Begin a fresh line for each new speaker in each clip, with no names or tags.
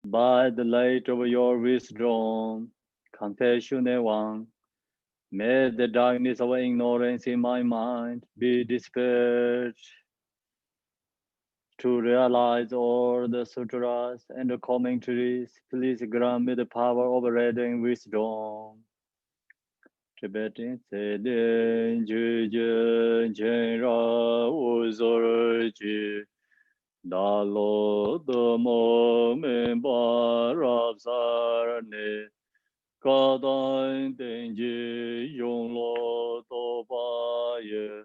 By the light of your wisdom, compassionate one, may the darkness of ignorance in my mind be dispelled to realize all the sutras and the commentaries. Please grant me the power of reading wisdom. Tibetan Seden Jujen Jenra Uzorji Dalo Domo Mimbarab Sarne Kadan Denji Yonglo Tobaye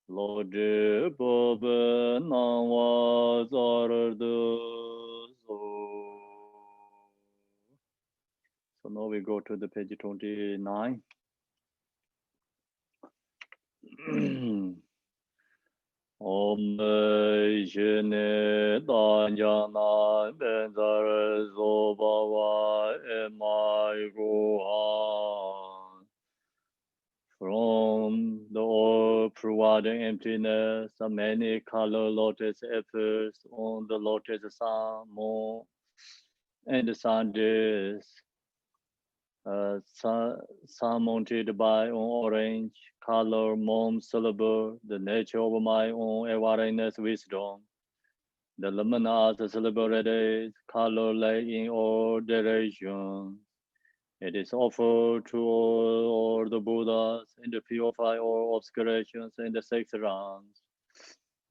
Lode Bobe Nawa Zardu. So now we go to the page 29. Om Shine Danjana Benzar Zobawa Emai Guhan. From the all-providing emptiness, the many color lotus appears on the lotus sun, moon, and the sun disk. Surmounted by an orange color moon syllable, the nature of my own awareness wisdom. The luminous celebrated color lay in all directions. It is offered to all the Buddhas and to purify all obscurations in the six realms.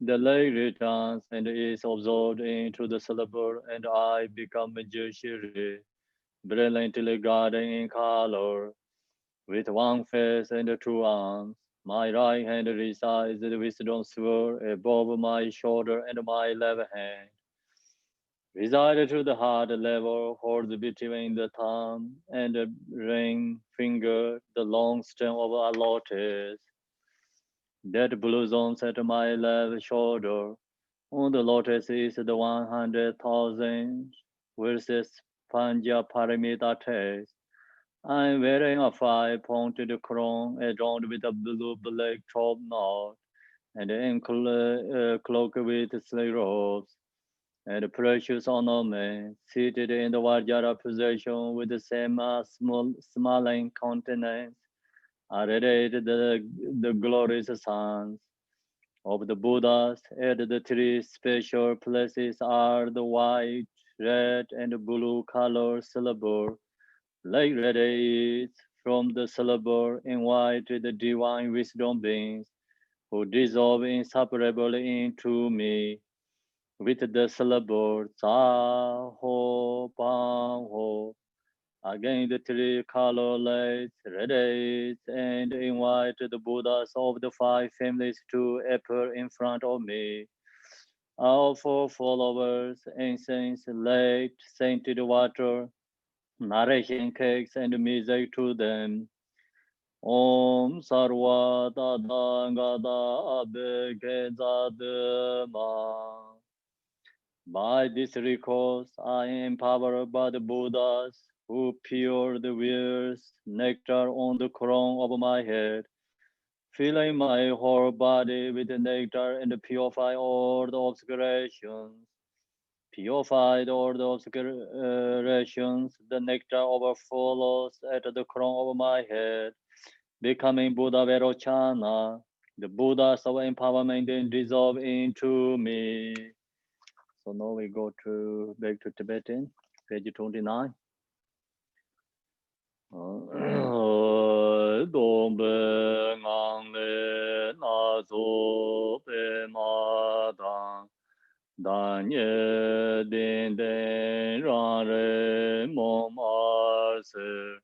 The light returns and is absorbed into the syllable, and I become Manjushri, brilliantly guarding in color, with one face and two arms. My right hand resides the wisdom sword above my shoulder, and my left hand resides to the heart level, holds between the thumb and the ring finger the long stem of a lotus that blossoms at my left shoulder. On the lotus is the 100,000 verses Panja Paramita text. I'm wearing a five-pointed crown adorned with a blue-black top knot, and am cloaked with sleigh robes and precious ornaments, seated in the Vajra position with the same smiling countenance. I read the glorious sons of the Buddhas at the three special places are the white, red, and blue color syllable. Like radiates from the syllable in white the divine wisdom beings who dissolve inseparably into me with the syllable sa ho pang ho. Again, the three color lights radiate and invite the Buddhas of the five families to appear in front of me. Our four followers, incense, light, scented water, nourishing cakes, and music to them. Om Sarva Tadangada Abhikedzadema. By this recourse, I am empowered by the Buddhas who poured the wears nectar on the crown of my head, filling my whole body with the nectar and purify all the obscurations. Purified all the obscurations, the nectar overflows at the crown of my head, becoming Buddha Vairocana. The Buddhas of empowerment then dissolve into me. So now we go to back to Tibetan, page 29. Dombe ngangle na zo pe ma dang dan ye din den ran re mo ma se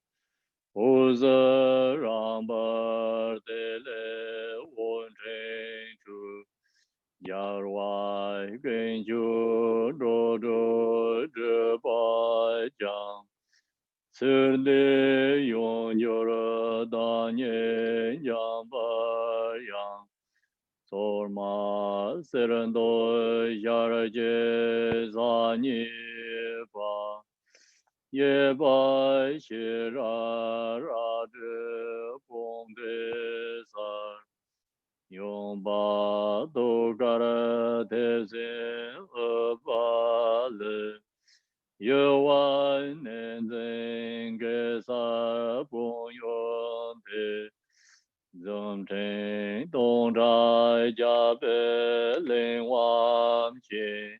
uza ram bar de le won ren tu yarwai gen ju do de ba jang Serde yon yora danye yamba yang sorma serendo yaraje zanye ba ye ba shira rade bonde sar yon ba do gara teze abale Yuan and then guess up on your day. Zum train don't die, Jabelin Wam Chin.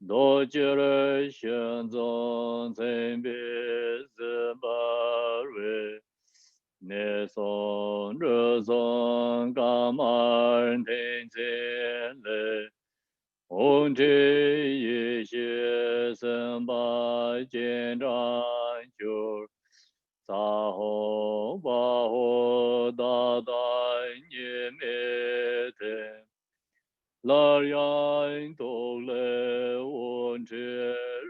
Do generation zone same business barwe. Ne son rezon gamar ten le. On te ye xie sen ba jian zhan jiu. Sa ho ba ho da da ye me te. La yang do le on te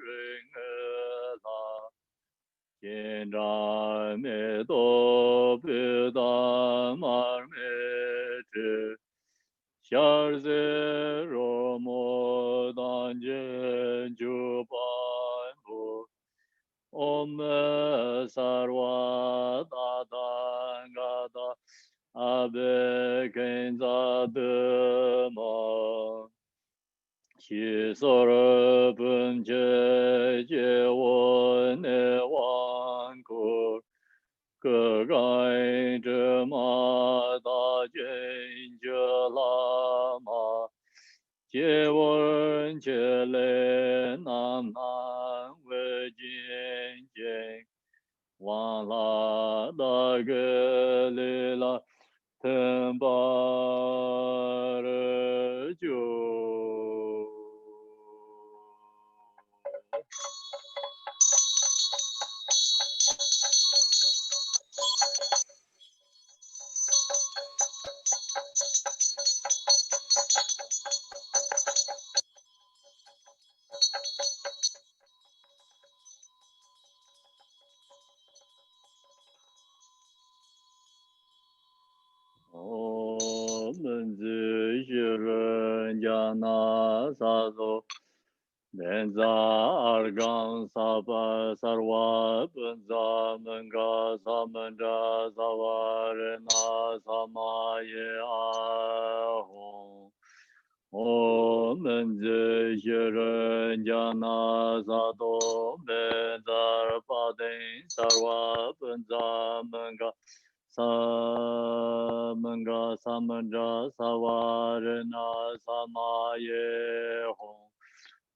ring la. Jian zhan me do bi da mar me te. Xiar ze ro mo dan jian ju ban bu. Om sarva da dan ga da abe ken za de ma. Xi so re bun je je wo ne wan ku. Ge gai zhe ma da jian je la ma. Jie wen jie le nam nan wei jian jian. Wang la da ge li la ten ba re jiu. Men zi shi ren jia na sa zo. Ben za ar gang sa pa sarwa ben za men ga sa men ja sa wa re na sa ma ye a hong. O men zi shi ren jia na sa do ben za pa den sarwa ben za men ga sa men ga sa men ja sa wa re na sa ma ye hong.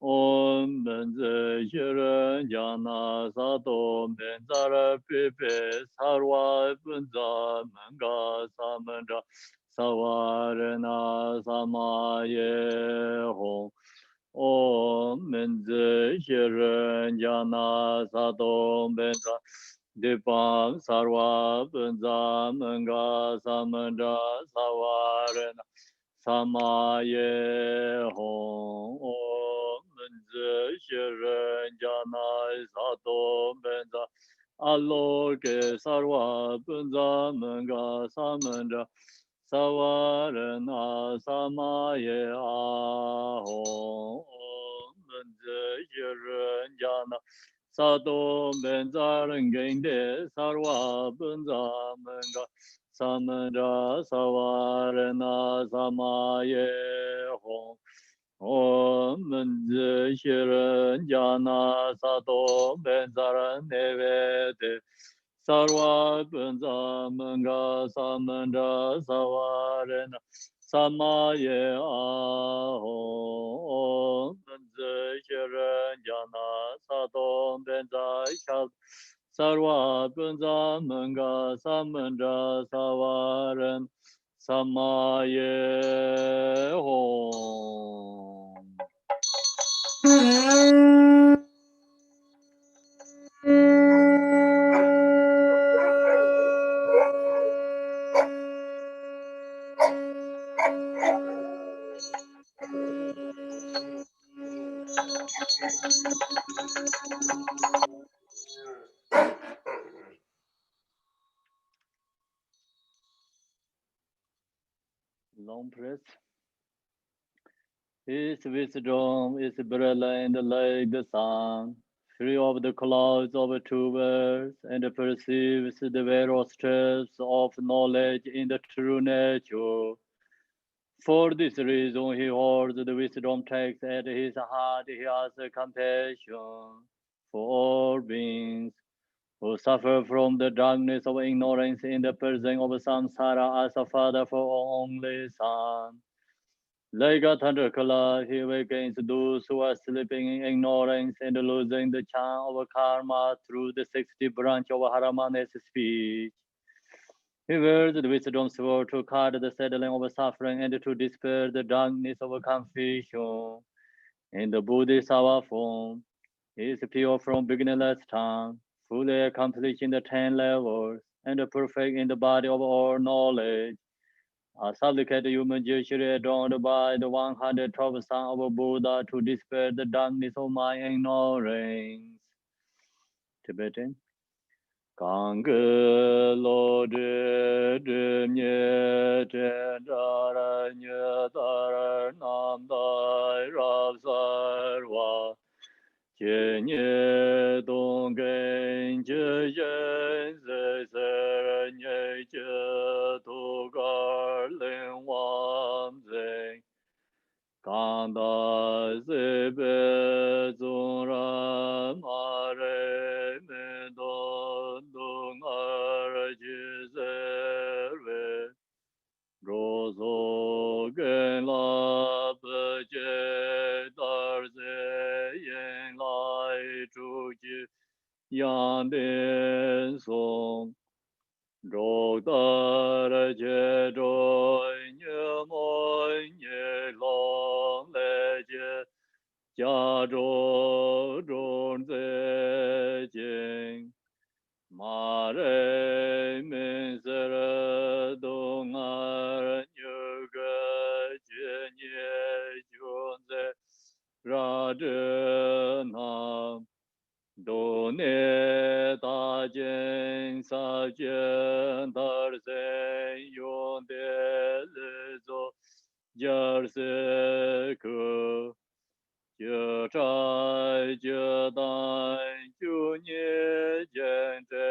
Om ben ze shiren jana sa do ben zara pepe sarwa ben za manga samanja sawarena samaye hong. Om ben ze shiren jana sa do ben za dipam sarwa ben za manga samanja sawarena samaye hong. Zi shi ren jana sa do ben za alo ke sarwa ben za men ga sa men ja sa wa ren a sa ma ye a hong. Zi shi ren jana sa do ben za ren gen de sarwa ben za men ga sa men ja sa wa ren a sa ma ye hong. Om zi shi ren jana sa do ben za ren ne ve de sarwa ben za men ga sa men ja sa wa ren sa ma ye a hong. Om zi shi ren jana sa do ben za sha sarwa ben za men ga sa men ja sa wa ren Samaye Hom. Long press. His wisdom is brilliant like the sun, free of the clouds of troubles, and perceives the various steps of knowledge in the true nature. For this reason, he holds the wisdom text at his heart. He has compassion. who suffer from the darkness of ignorance in the presence of samsara as a father for only son. Like a thunderclap, he awakens those who are sleeping in ignorance and losing the charm of karma through the 60 branch of Haramana's speech. He wears the wisdom sword to cut the saddling of suffering and to dispel the darkness of confusion. In the Buddhist hour form, he is pure from beginningless time, fully accomplishing the 10 levels, and perfect in the body of all knowledge. I supplicate you, Manjushri, adorned by the 112 son of Buddha, to dispel the darkness of my ignorance. Tibetan. Kange lo de nye ten dara nye dara nam dai rab sar wa che nye dong gen je yen se se nye je tu gar len wam zeng kan da se be zong ra ma re me don dung ar ji se re ro zo gen la be je dar se yen lai chu ji yan den song rô ta che trôi như môi như lòng lệ che cha trô trôn thế chinh ma re min se re dong ar như ge che nye chun se ra de nam do ne ta jen sa jen dar se yon de le zo jar se ku je chai je dai ju nie jen te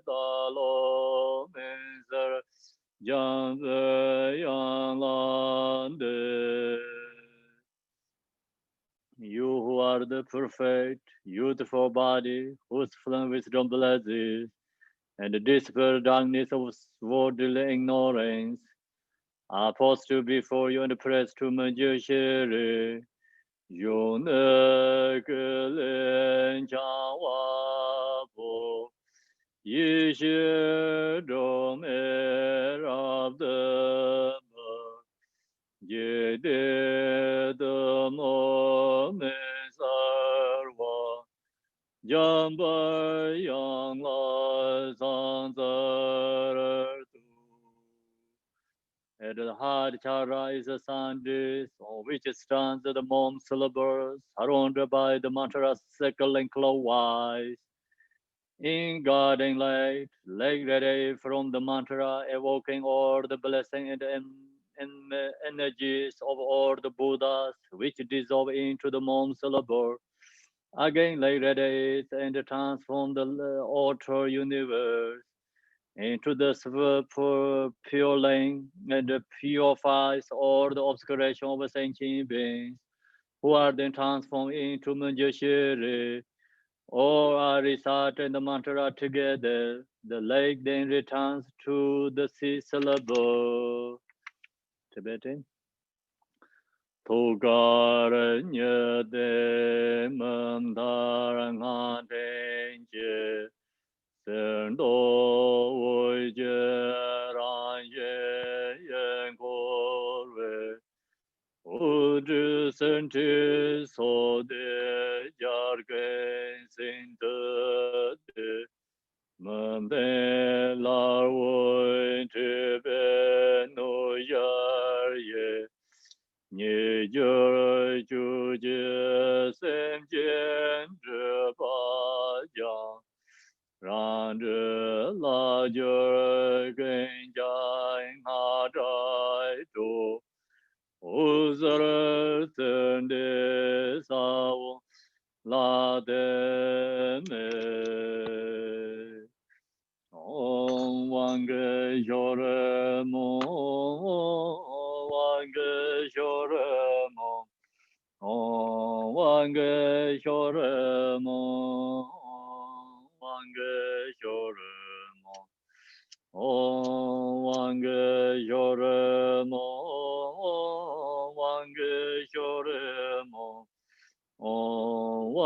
da lo men ser jan ze yang lan de. You who are the perfect, youthful body, whose flame wisdom blesses, and the dispel darkness of worldly ignorance, are posted before you and pressed to Manjushri. You ne gelen jawa bo, yi shi dom er of the ye de the mo me sarwa jamba yang la san tu. At the heart chakra is a sun disk on which stands the mom syllables surrounded by the mantra circling clockwise. In guiding light, like ray from the mantra, evoking all the blessing and energies of all the Buddhas, which dissolve into the mom syllable. Again, like radiate and transform the outer universe into the pure lane and purifies all the obscuration of sentient beings, who are then transformed into Manjushri. All are recited the mantra together. The lake then returns to the sea syllable. Tibetan. Togar nye de mandar nga denje sen do woi je ran ye yen ko re u zhi sen chi so de jar gen sin de de men de la woi te be no yar ye Nye jơ chu jê xem chén trơ ba yang ran trơ la jơ kênh chai nga trai tu u sơ rơ tơn đê sa wo la đê mê Om Vanga Shore Mo Vanga Shore Mo Om Vanga Shore Mo Vanga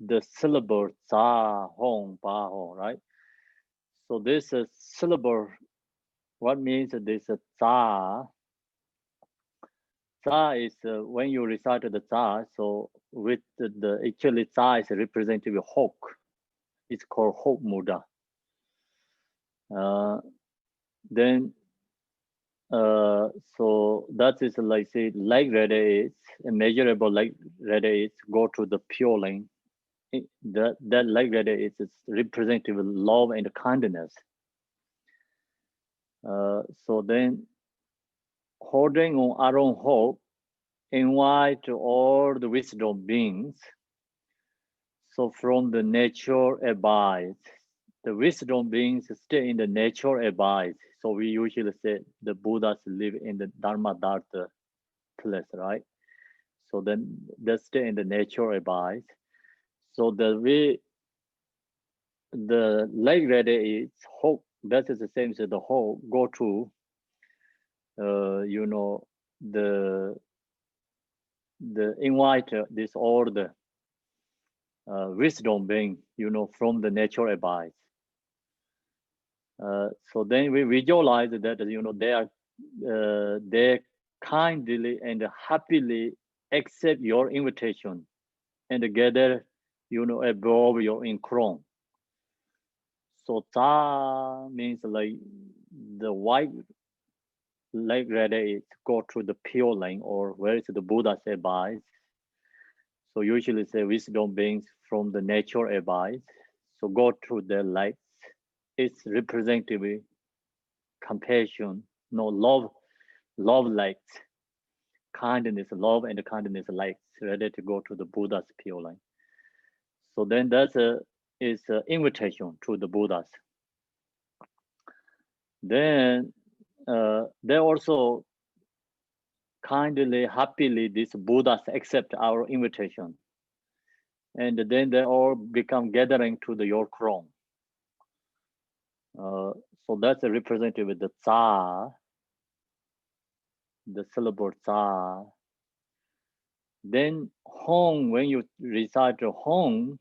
the syllable za, hong, ba, hong, right? So this syllable, what means this za? Za is when you recite the za, so with the actually za is representative of hok. It's called hok muda. Then so that is like say like radiates, measurable like radiates go to the pure line. That like radiates is representative of love and kindness. So then holding on our own hope, invite all the wisdom beings. So from the nature abides. The wisdom beings stay in the nature abides. So we usually say the Buddhas live in the Dharma Dharta place, right? So then they stay in the nature abides. So the like radiates is hope. That is the same as the hope go to the invite this order wisdom being from the nature abides. So then we visualize that they kindly and happily accept your invitation and gather above your in crown. So ta means like the white like radiates go to the pure line or where is the Buddha abides. So usually say wisdom beings from the nature abides. So go through the lights. It's representative compassion, no love lights, kindness, love and kindness lights ready to go to the Buddha's pure line. So then that's is an invitation to the Buddhas. Then they also kindly, happily, these Buddhas accept our invitation. And then they all become gathering to the your crown. So that's a representative of the za, the syllable za. Then hong, when you recite the hong,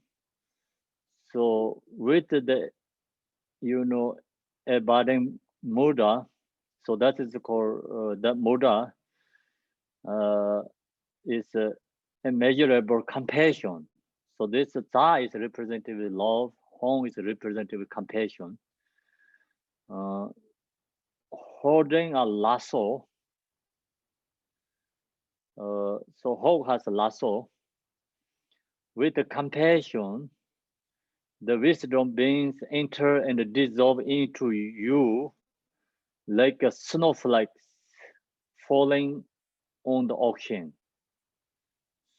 so with the abiding Muda, so that is called that Muda is a immeasurable compassion. So this za is representative of love, hong is representative of compassion. Holding a lasso. So hong has a lasso. With the compassion, the wisdom beings enter and dissolve into you like a snowflake falling on the ocean.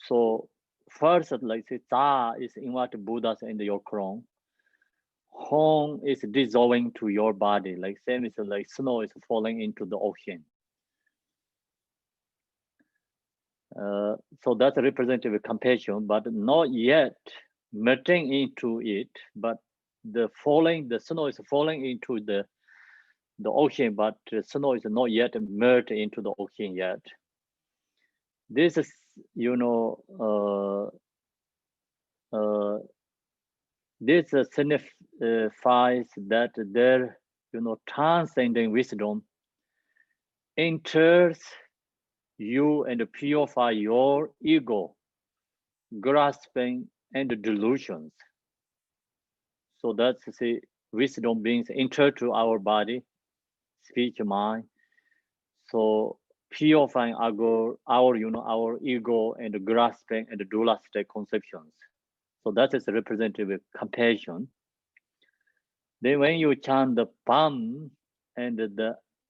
So first, like say, za is invite Buddhas into your crown. Hong is dissolving to your body, like same as like snow is falling into the ocean. So that's a representative compassion, but not yet melting into it. But the snow is falling into the ocean, but the snow is not yet merged into the ocean yet. This is, this signifies that their, transcending wisdom enters you and purify your ego, grasping and delusions. So that's the wisdom beings enter to our body, speech, mind. So purifying our ego and grasping and dualistic conceptions. So that is representative compassion. Then when you chant the Pam and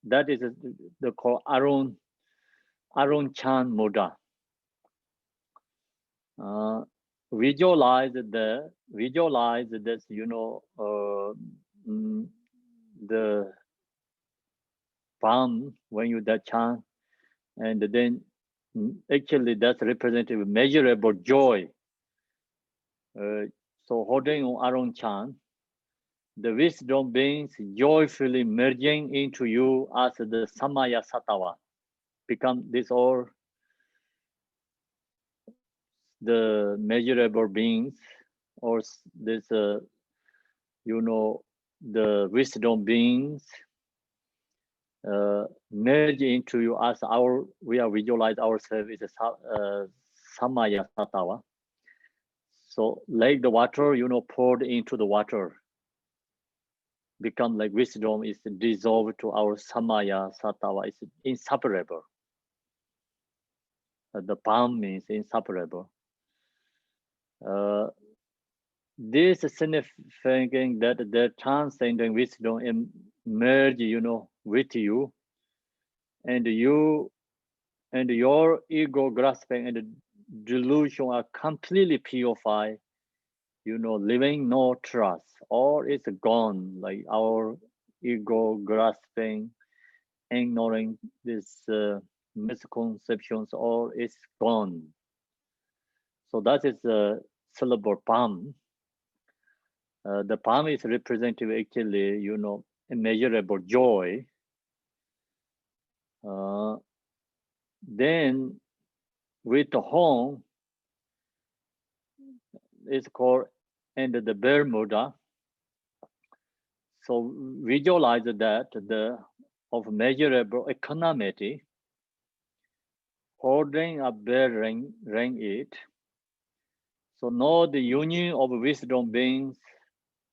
that is the called Arun Chan Muda. Visualize this, the Pam when you that chant, and then actually that's representative measurable joy. So holding on Arun Chan, the wisdom beings joyfully merging into you as the Samaya Satawa. Become this all the measurable beings, or this, the wisdom beings merge into you as we are visualize ourselves is a samaya satawa. So like the water, poured into the water, become like wisdom is dissolved to our samaya satawa. It's inseparable. The palm means inseparable. This significing that the transcendent wisdom emerge, with you, and your ego grasping and delusion are completely purified, living no trust, or it's gone, like our ego grasping, ignoring these misconceptions, or it's gone. So that is the syllable palm. The palm is representative actually, immeasurable joy. Then with the home, it's called and the Bermuda. So visualize that of measurable economity, holding a bearing it. So know the union of wisdom beings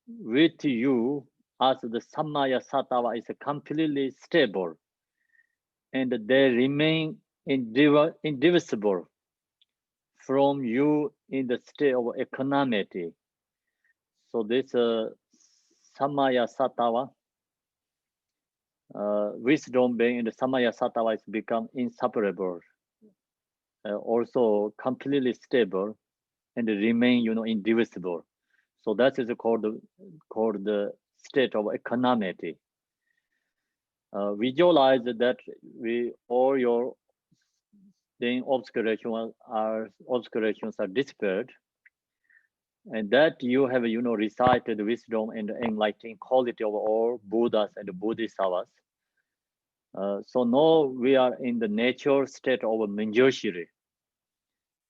with you as the Samaya Sattva is completely stable, and they remain indivisible from you in the state of equanimity. So this Samaya Sattva, wisdom being in the Samaya Sattva is become inseparable, also completely stable, and remain, indivisible. So that is called the state of equanimity. Visualize that all your then obscurations are dispelled, and that you have recited wisdom and enlightening quality of all Buddhas and Bodhisattvas. So now we are in the nature state of Manjushri,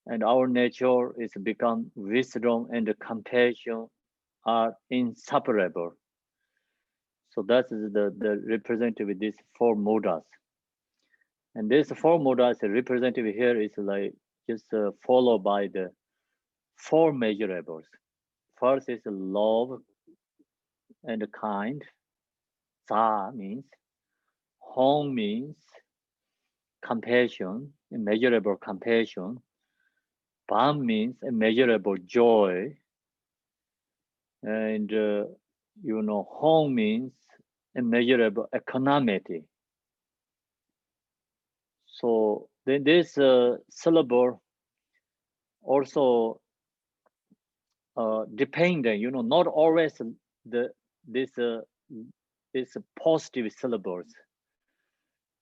and our nature is become wisdom and compassion are inseparable. So that is the representative with these four modas. And this four modas representative here is like just followed by the four measurables. First is love and kind. Sa means. Hong means compassion, immeasurable compassion. Bam means immeasurable joy. And, Hong means immeasurable equanimity. So then this syllable also dependent, not always this positive syllables.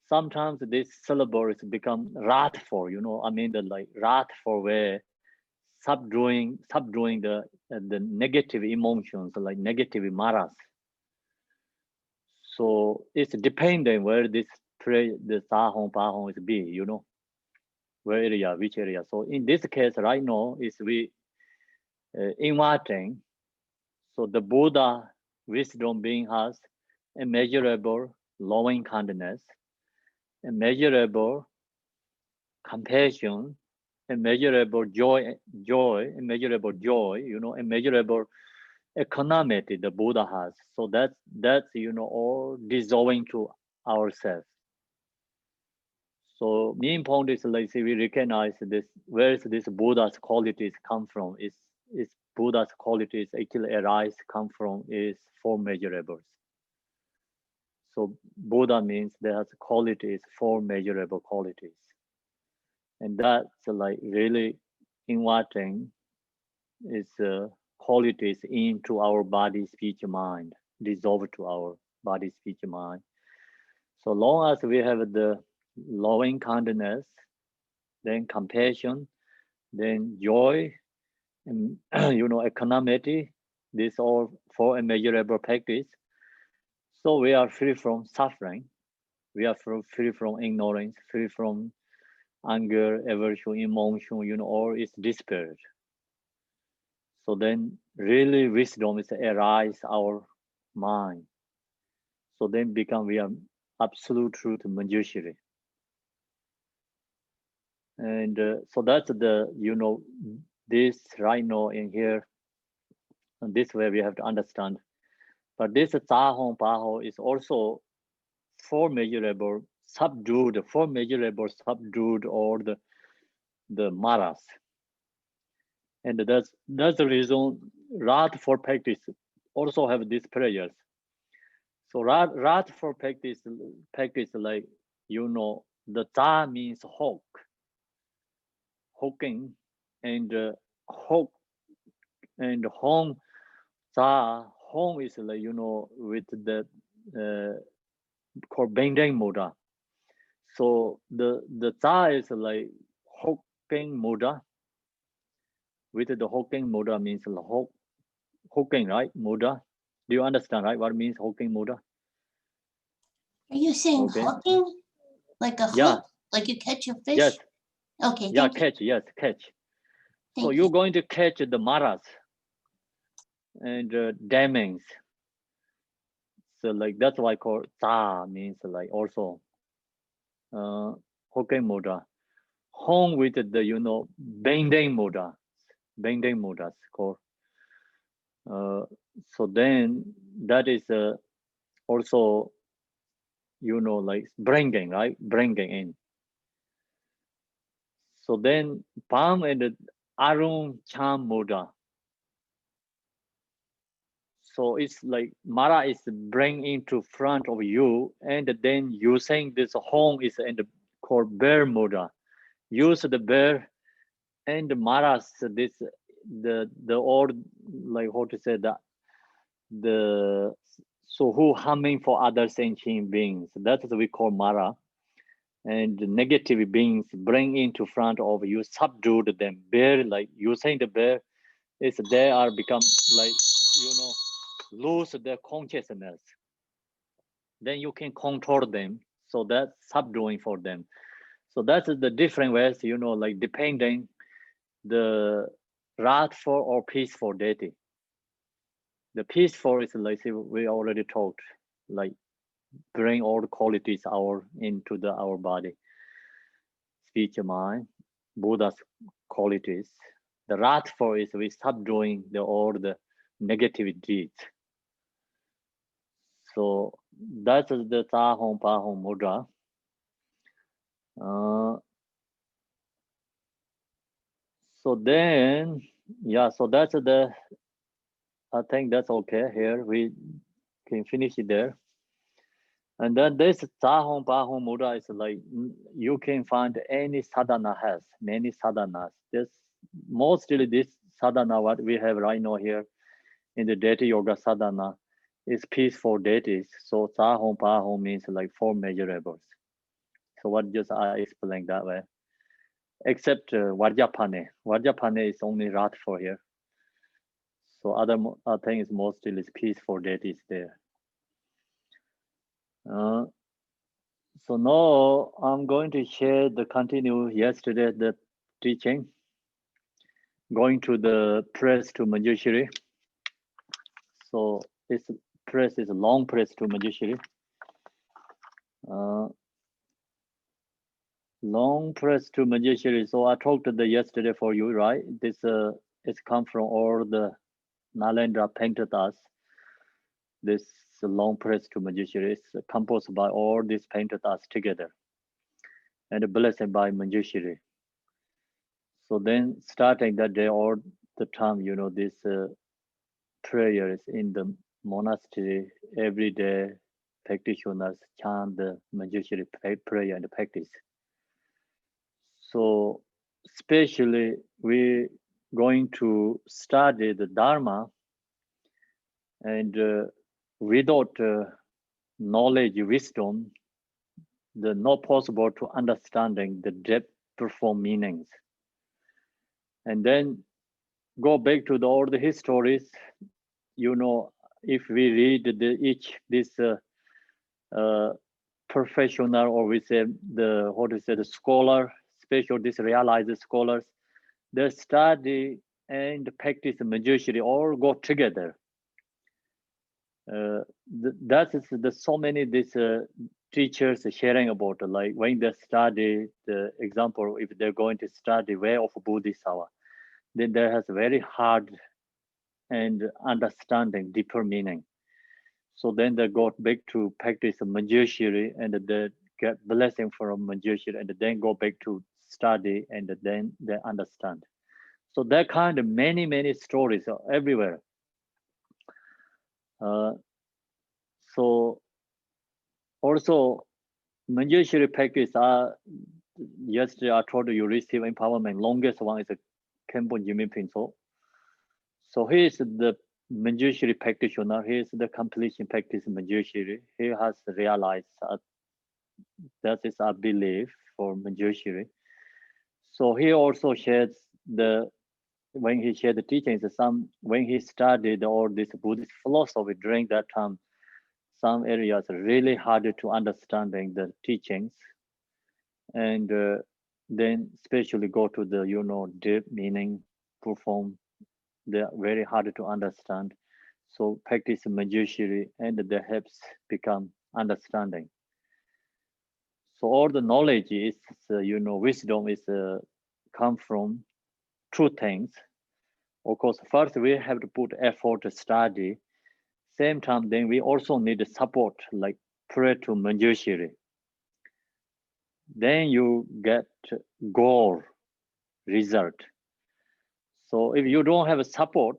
Sometimes these syllables become wrathful, like wrathful where subduing the negative emotions, like negative maras. So it's dependent where the Sahong Pahong is be, where area, which area. So in this case right now is we inviting. So the Buddha wisdom being has immeasurable loving kindness, immeasurable compassion, immeasurable joy, immeasurable joy, immeasurable equanimity the Buddha has. So that's all dissolving to ourselves. So main point is like we recognize this where is this Buddha's qualities come from. Is Buddha's qualities actually come from is four measurables. So Buddha means there's qualities, four measurable qualities. And that's like really inviting is qualities into our body, speech, mind, dissolve to our body, speech, mind. So long as we have the loving kindness, then compassion, then joy, and equanimity, these all four immeasurable practice. So we are free from suffering. We are free from ignorance, free from anger, aversion, emotion, or it's despair. So then really wisdom is arise our mind. So then become we are absolute truth Manjushri. And so that's the, this right now in here, and this way we have to understand. But this Tahong Paho is also four measurable, subdued, or the maras. And that's the reason Rat for practice also have these prayers. So rat for practice like, the Ta means hawking, and hawk, and hong, Ta, hong is like, with the called Bendeng Muda. So the Ta is like hawking Muda, with the hawking Muda means hawking, right? Muda. Do you understand, right? What means hawking Muda?
Are you saying
Okay.
hooking? Like a
Yeah.
hook? Like you catch a fish?
Yes.
Okay,
Yeah,
thank you.
catch. Yes, catch. So
Thank
you're
you.
going to catch the maras and damings. So like that's why I call ta means like also Hokkien Muda. Home with the bending Muda. Bending Mudas called. Uh, so then that is also like bringing, right? Bringing in. So then Palm and the Arun Cham Muda. So it's like Mara is bring into front of you, and then using this home is in the called bear Muda. Use the bear and Maras this the old, like how to say that, the so who harming for other sentient beings. That is we call Mara. And the negative beings bring into front of you, subdued them. Bear, like you saying the bear is they are become like lose their consciousness. Then you can control them. So that's subduing for them. So that's the different ways, like depending the wrathful or peaceful deity. The peaceful is like we already talked, like bring all the qualities into our body, speech, mind, Buddha's qualities. The wrathful is we subduing all the negative deeds. So that's the Ta Hong Pa Hong Mudra. So then, yeah, so that's I think that's okay here. We can finish it there. And then this Tahong Pahong Mudra is like you can find any sadhana has many sadhanas. This mostly this sadhana what we have right now here in the deity yoga sadhana is peaceful deities. So Tahong Pahong means like four measurables. So what just I explained that way. Except Vajrapane. Vajrapane is only wrathful here. So other thing is mostly is peaceful deities there. So now I'm going to share the continue yesterday the teaching, going to the press to Manjushri. So this press is a long press to Manjushri. Long press to Manjushri. So I talked to the yesterday for you, right? This it's come from all the Nalendra painted us. This long press to Manjushri is composed by all these painted us together and blessed by Manjushri. So then starting that day all the time, this prayers in the monastery every day, practitioners chant the Manjushri prayer and practice. So especially we going to study the Dharma, and without knowledge, wisdom, the not possible to understanding the depth profound meanings. And then go back to all the histories. If we read this professional, or we say the scholar especially these realized scholars, the study and practice Manjushri all go together. That is the so many these teachers sharing about, like when they study the example, if they're going to study way of Bodhisattva, then there has very hard and understanding deeper meaning. So then they go back to practice Manjushri and they get blessing from Manjushri and then go back to study and then they understand. So that kind of many stories are everywhere. So also Manjushri practice yesterday I told you receive empowerment. Longest one is a Khenpo Jimmy Pinso. So he is the Manjushri practitioner. He is the completion practice Manjushri. He has realized that is our belief for Manjushri. So he also shares when he shared the teachings, when he studied all this Buddhist philosophy during that time, some areas really harder to understanding the teachings, and then especially go to the deep meaning, perform. They're very hard to understand. So practice Manjushri and that helps become understanding. So all the knowledge is, wisdom is come from two things. Of course, first we have to put effort to study. Same time, then we also need support, like pray to Manjushri. Then you get goal result. So if you don't have a support,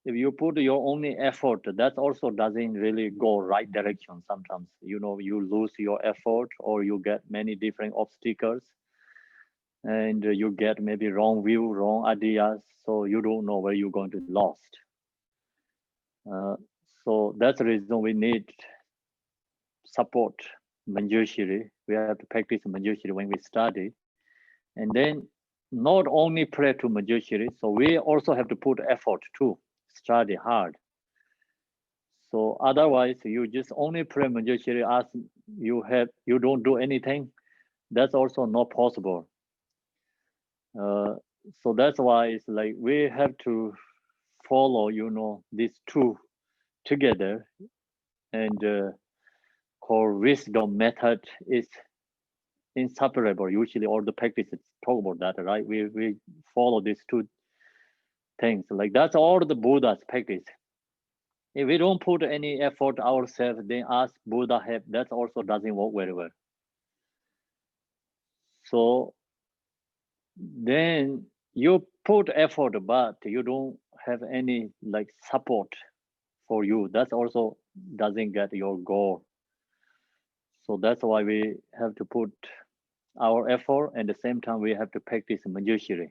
if you put your only effort, that also doesn't really go right direction. Sometimes, you lose your effort or you get many different obstacles and you get maybe wrong view, wrong ideas. So you don't know where you're going to lost. So that's the reason we need support Manjushri. We have to practice Manjushri when we study. And then not only pray to Manjushri, so we also have to put effort too, study hard. So otherwise, you just only pray Manjushri, ask you don't do anything. That's also not possible. So that's why it's like we have to follow, these two together, and core wisdom method is inseparable. Usually, all the practices talk about that, right? We follow these two things. Like that's all the Buddha's practice. If we don't put any effort ourselves, then ask Buddha help. That also doesn't work very well. So then you put effort, but you don't have any like support for you. That also doesn't get your goal. So that's why we have to put our effort, and at the same time we have to practice Manjushri.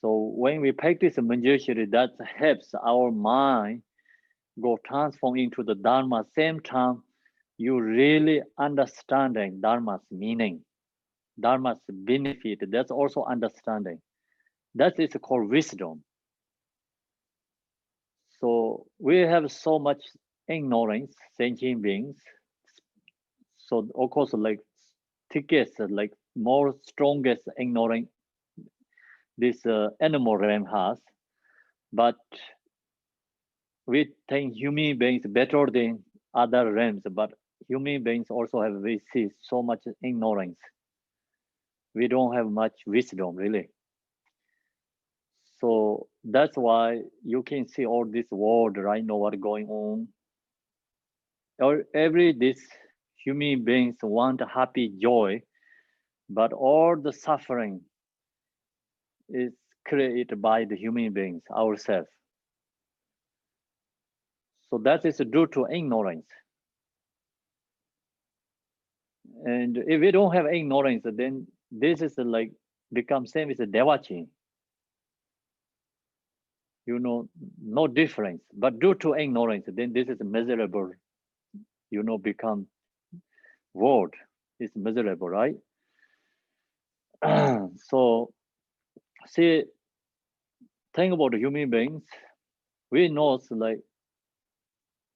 So when we practice Manjushri, that helps our mind go transform into the Dharma. Same time, you really understanding Dharma's meaning, Dharma's benefit. That's also understanding. That is called wisdom. So we have so much ignorance, sentient beings. So of course, like thickest, like more strongest ignorance this animal realm has, but we think human beings better than other realms. But human beings also have we see so much ignorance. We don't have much wisdom really. So that's why you can see all this world right now what going on. Or every this human beings want happy joy, but all the suffering is created by the human beings ourselves. So that is due to ignorance. And if we don't have ignorance, then this is like become same as a devachi. No difference. But due to ignorance, then this is miserable. Become world is miserable, right? So see, think about the human beings. We know like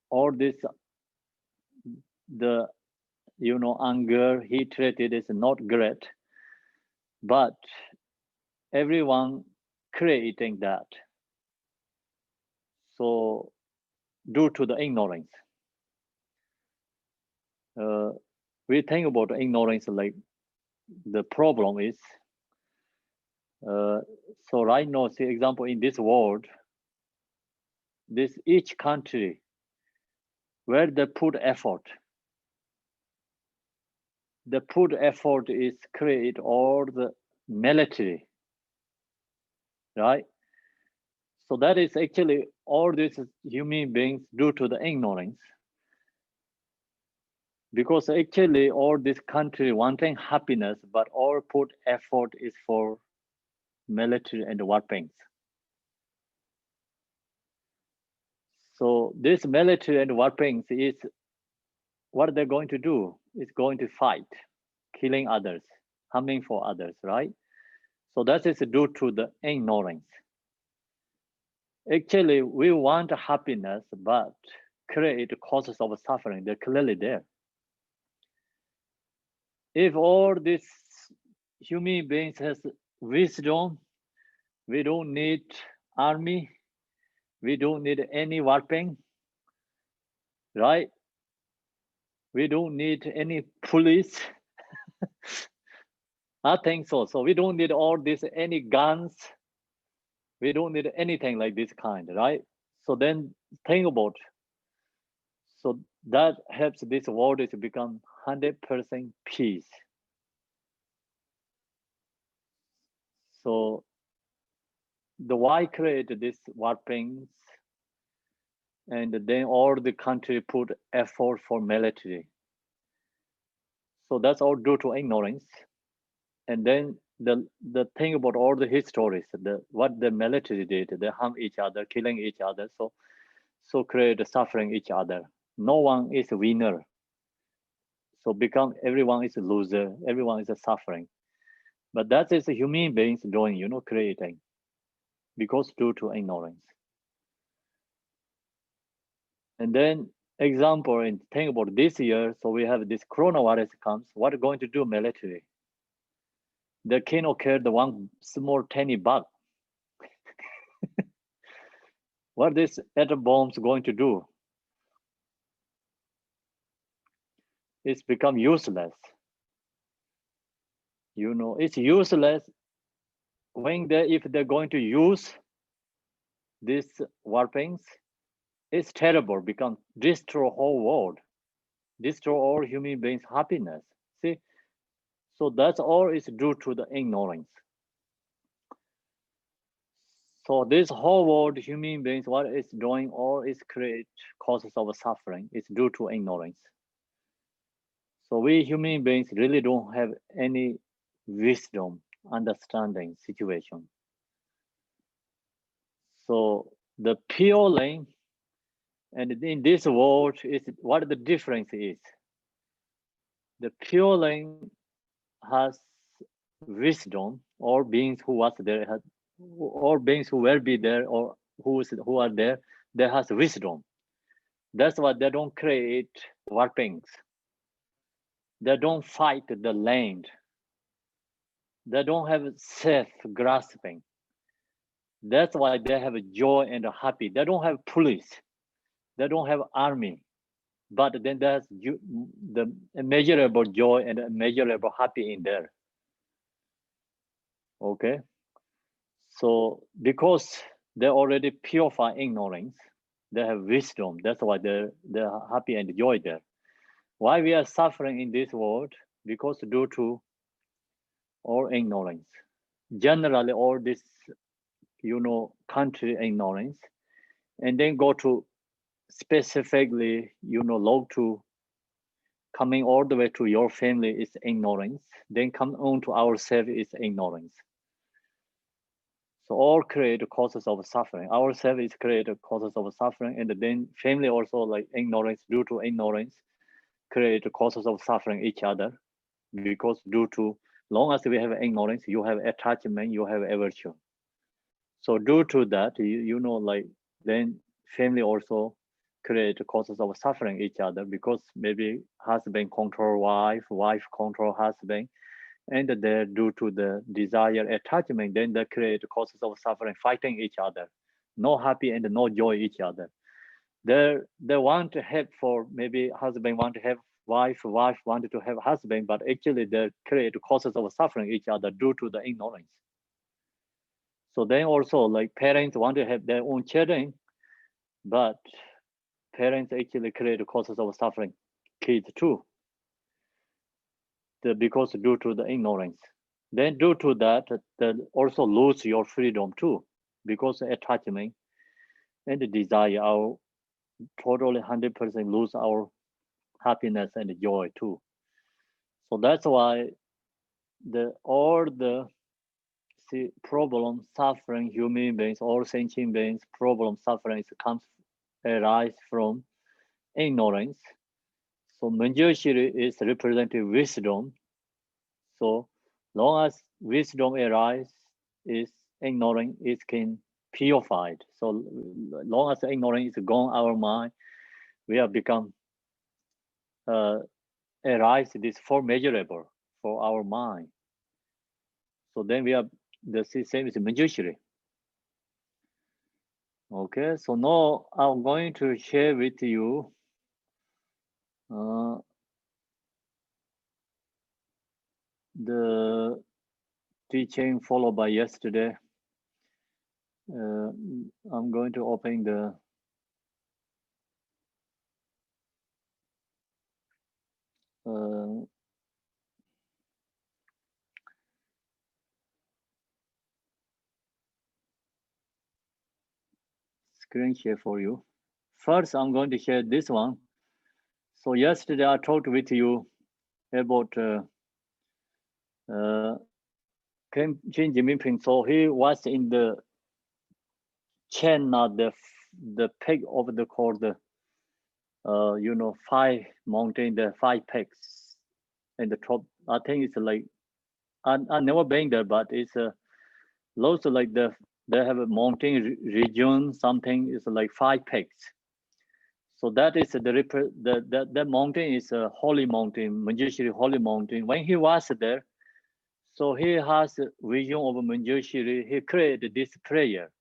all this, the anger, hatred is not great, but everyone creating that. So due to the ignorance, we think about ignorance like the problem is, so right now, see example in this world, this each country where they put effort, is create all the military, right? So that is actually all these human beings due to the ignorance. Because actually all this country wanting happiness, but all put effort is for military and weapons. So this military and weapons is what they're going to do, is going to fight, killing others, harming for others, right? So that is due to the ignorance. Actually, we want happiness, but create causes of suffering. They're clearly there. If all these human beings has wisdom, we don't need army, we don't need any weapon, right? We don't need any police. I think so. So we don't need all this, any guns. We don't need anything like this kind, right? So then think about, so that helps this world to become 100% peace. So the why create these weapons, and then all the country put effort for military. So that's all due to ignorance. And then the thing about all the histories, what the military did, they harm each other, killing each other, so create suffering each other. No one is a winner. So become everyone is a loser, everyone is a suffering. But that is a human beings doing, creating, because due to ignorance. And then example, and think about this year, so we have this coronavirus comes, what are going to do military? They cannot kill the one small tiny bug. What this atom bombs going to do? It's become useless. It's useless when if they're going to use these weapons, it's terrible, become destroy whole world, destroy all human beings' happiness. See, so that's all is due to the ignorance. So this whole world, human beings, what it's doing, all is create causes of suffering. It's due to ignorance. So we human beings really don't have any wisdom, understanding situation. So the pure lane, and in this world, is what the difference is. The pure lane has wisdom, all beings who was there, all beings who will be there, or who are there, they has wisdom. That's why they don't create weapons. They don't fight the land. They don't have self-grasping. That's why they have joy and happy. They don't have police. They don't have army. But then there's the immeasurable joy and immeasurable happy in there. Okay? So because they already purify ignorance, they have wisdom. That's why they're happy and joy there. Why we are suffering in this world? Because due to all ignorance. Generally, all this, country ignorance, and then go to specifically, log to coming all the way to your family is ignorance. Then come on to ourselves is ignorance. So all create causes of suffering. Ourselves is create causes of suffering, and then family also like ignorance, due to ignorance, create causes of suffering each other, because due to long as we have ignorance, you have attachment, you have aversion. So due to that, like then family also create causes of suffering each other, because maybe husband control wife, wife control husband, and they due to the desire attachment, then they create causes of suffering, fighting each other, no happy and no joy each other. They want to have, for maybe husband want to have wife, wife wanted to have husband, but actually they create causes of suffering each other due to the ignorance. So then also, like, parents want to have their own children, but parents actually create causes of suffering kids too, because due to the ignorance. Then due to that, they also lose your freedom too, because attachment and the desire, our totally 100% lose our happiness and joy too. So that's why all the problem, suffering, human beings, all sentient beings, problem, suffering comes arise from ignorance. So Manjushri is representing wisdom. So long as wisdom arises, is ignorance is can purified. So long as ignorance is gone, our mind, we have become arise this for measurable for our mind. So then we have the same is Manjushri. Okay, so now I'm going to share with you the teaching followed by yesterday. I'm going to open the screen share for you. First, I'm going to share this one. So yesterday I talked with you about Chen Jinping. So he was in the China, the peak of the called you know, 5 mountain, the 5 peaks, and the top. I think it's like I never been there, but it's lots of like they have a mountain region. Something is like 5 peaks. So that is the mountain is a holy mountain, Manjushri holy mountain. When he was there, so he has a vision of Manjushri. He created this prayer.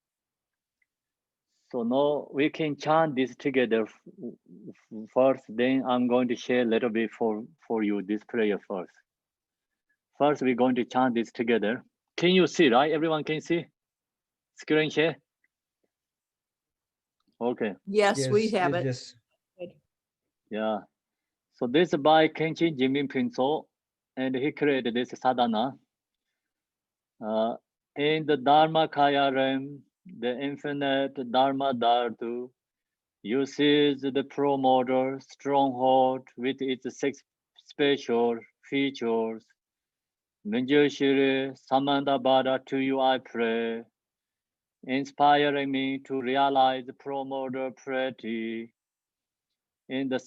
So now we can chant this together first. Then I'm going to share a little bit for you this prayer first. First, we're going to chant this together. Can you see, right? Everyone can see? Screen share? Okay.
Yes, we have it.
Yes.
Yeah. So this is by Khenpo Jinping So, and he created this sadhana. In the Dharma Kaya realm, the infinite Dharma Dhatu uses the promoter stronghold with its 6 special features. Manjushri Samandabhada, to you I pray, inspiring me to realize the promoter pretty in the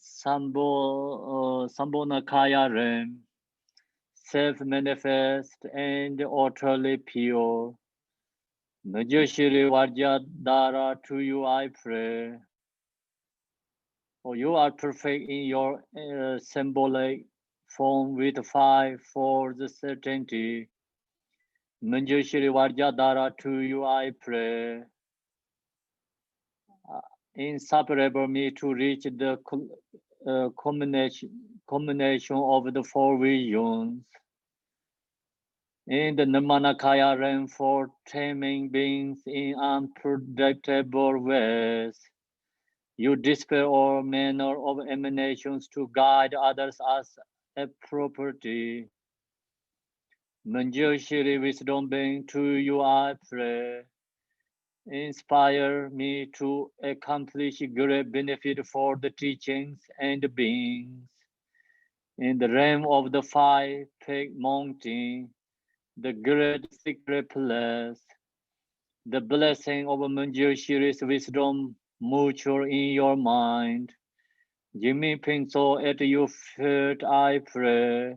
Sambhonakaya realm, self-manifest and utterly pure. Manjushri Vajradhara, to you I pray. For you are perfect in your symbolic form with 5 folds certainty. Manjushri Vajradhara, to you I pray. Inseparable me to reach the combination of the 4 visions. In the Nirmanakaya realm for taming beings in unpredictable ways. You display all manner of emanations to guide others as a property. Manjushri wisdom being, to you I pray. Inspire me to accomplish great benefit for the teachings and beings. In the realm of the 5 peak mountain, the great secret place, the blessing of Manjushri's wisdom mature in your mind. Jinping So at your feet I pray.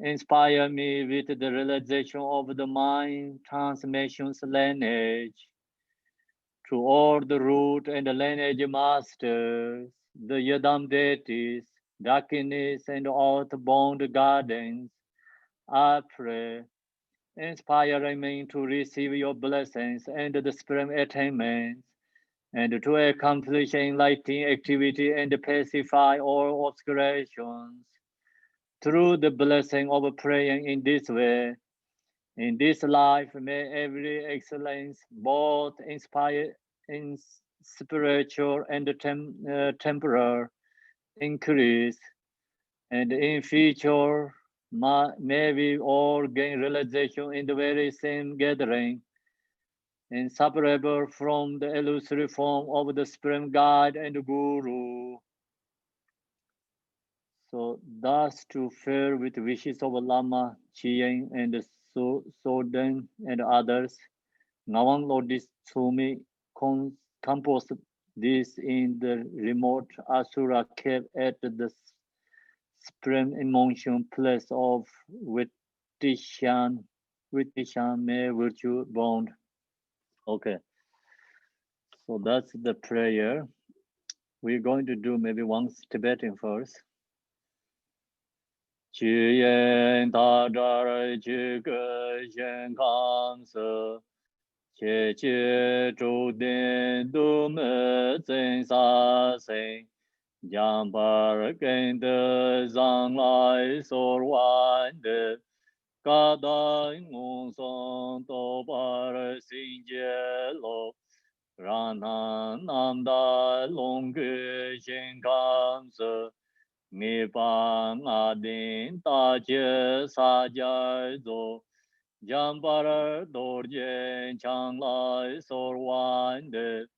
Inspire me with the realization of the mind transmission's lineage to all the root and the lineage masters, the Yadam deities, darkness and earthbound gardens, I pray, inspiring me to receive your blessings and the supreme attainments, and to accomplish enlightening activity and pacify all obscurations. Through the blessing of praying in this way, in this life, may every excellence, both inspire in spiritual and temporal, increase, and in future, may we all gain realization in the very same gathering, inseparable from the illusory form of the Supreme Guide and Guru. So thus to fare with wishes of Lama, Chiyeng, and Soden and others, Ngawang Lodis Tsumi composed this in the remote Asura cave at the supreme emotion place of Vitishan may virtue bound. Okay, so that's the prayer. We're going to do maybe once Tibetan first. Chiyen tadar chike shen kamsa, che che chu den du me zeng sa seng, jang par gen de zang lai sor wan de, ga da ngung song to par xin jie lo, ran nan nam da long ge shen kamsa, Nghi pa nga din ta che sa jai zo, jam par dor jen chang lai sor wan de,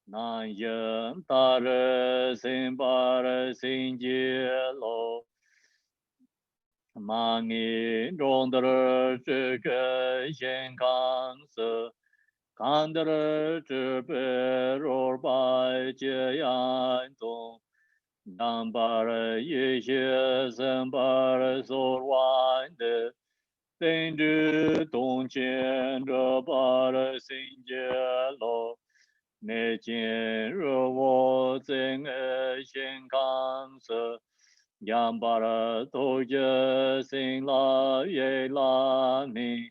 nan yen ta re sin par sin je lo, ma ngi rong der zhe ge shen kang se, kan der zhe pe ror bai jie yan zong, Dambar Yeshe Sambar Sorwan de Ding Du Dong Chen Bar Sing Jie Lo Ne Jin Ru Wo Zeng Shen Kang Se Yambar To Je Sing La Ye La Ni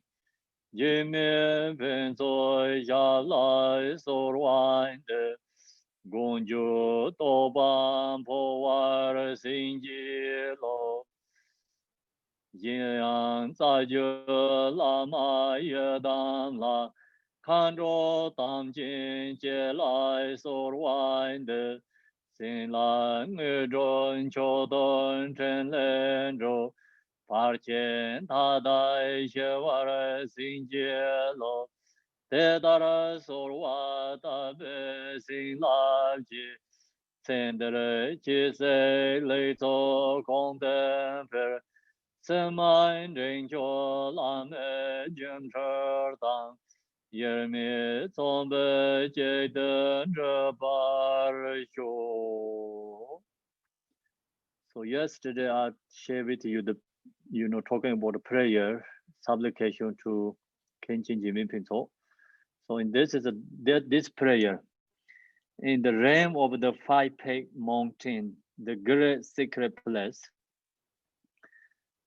Yin Mian Pen Zoi Ya Lai Sorwan de Gong ju to ban po war xin ji lo, yin yang za ju la ma ye dan la, kan zhou dam jin jie lai sor wan de, xin lan nge zhong qiu dong chen len zhou, par qian ta dai xie war xin jie lo, te dar sor wa ta be xin la ji, Sendere chi se le to kong den fer, se man ren cho lam e jem char tang, yer mi zong be jie den zhe bar xiu. So yesterday I shared with you the, talking about the prayer, supplication to Khenpo Jimin Pinto. So in this prayer, in the realm of the five-peak mountain, the great secret place,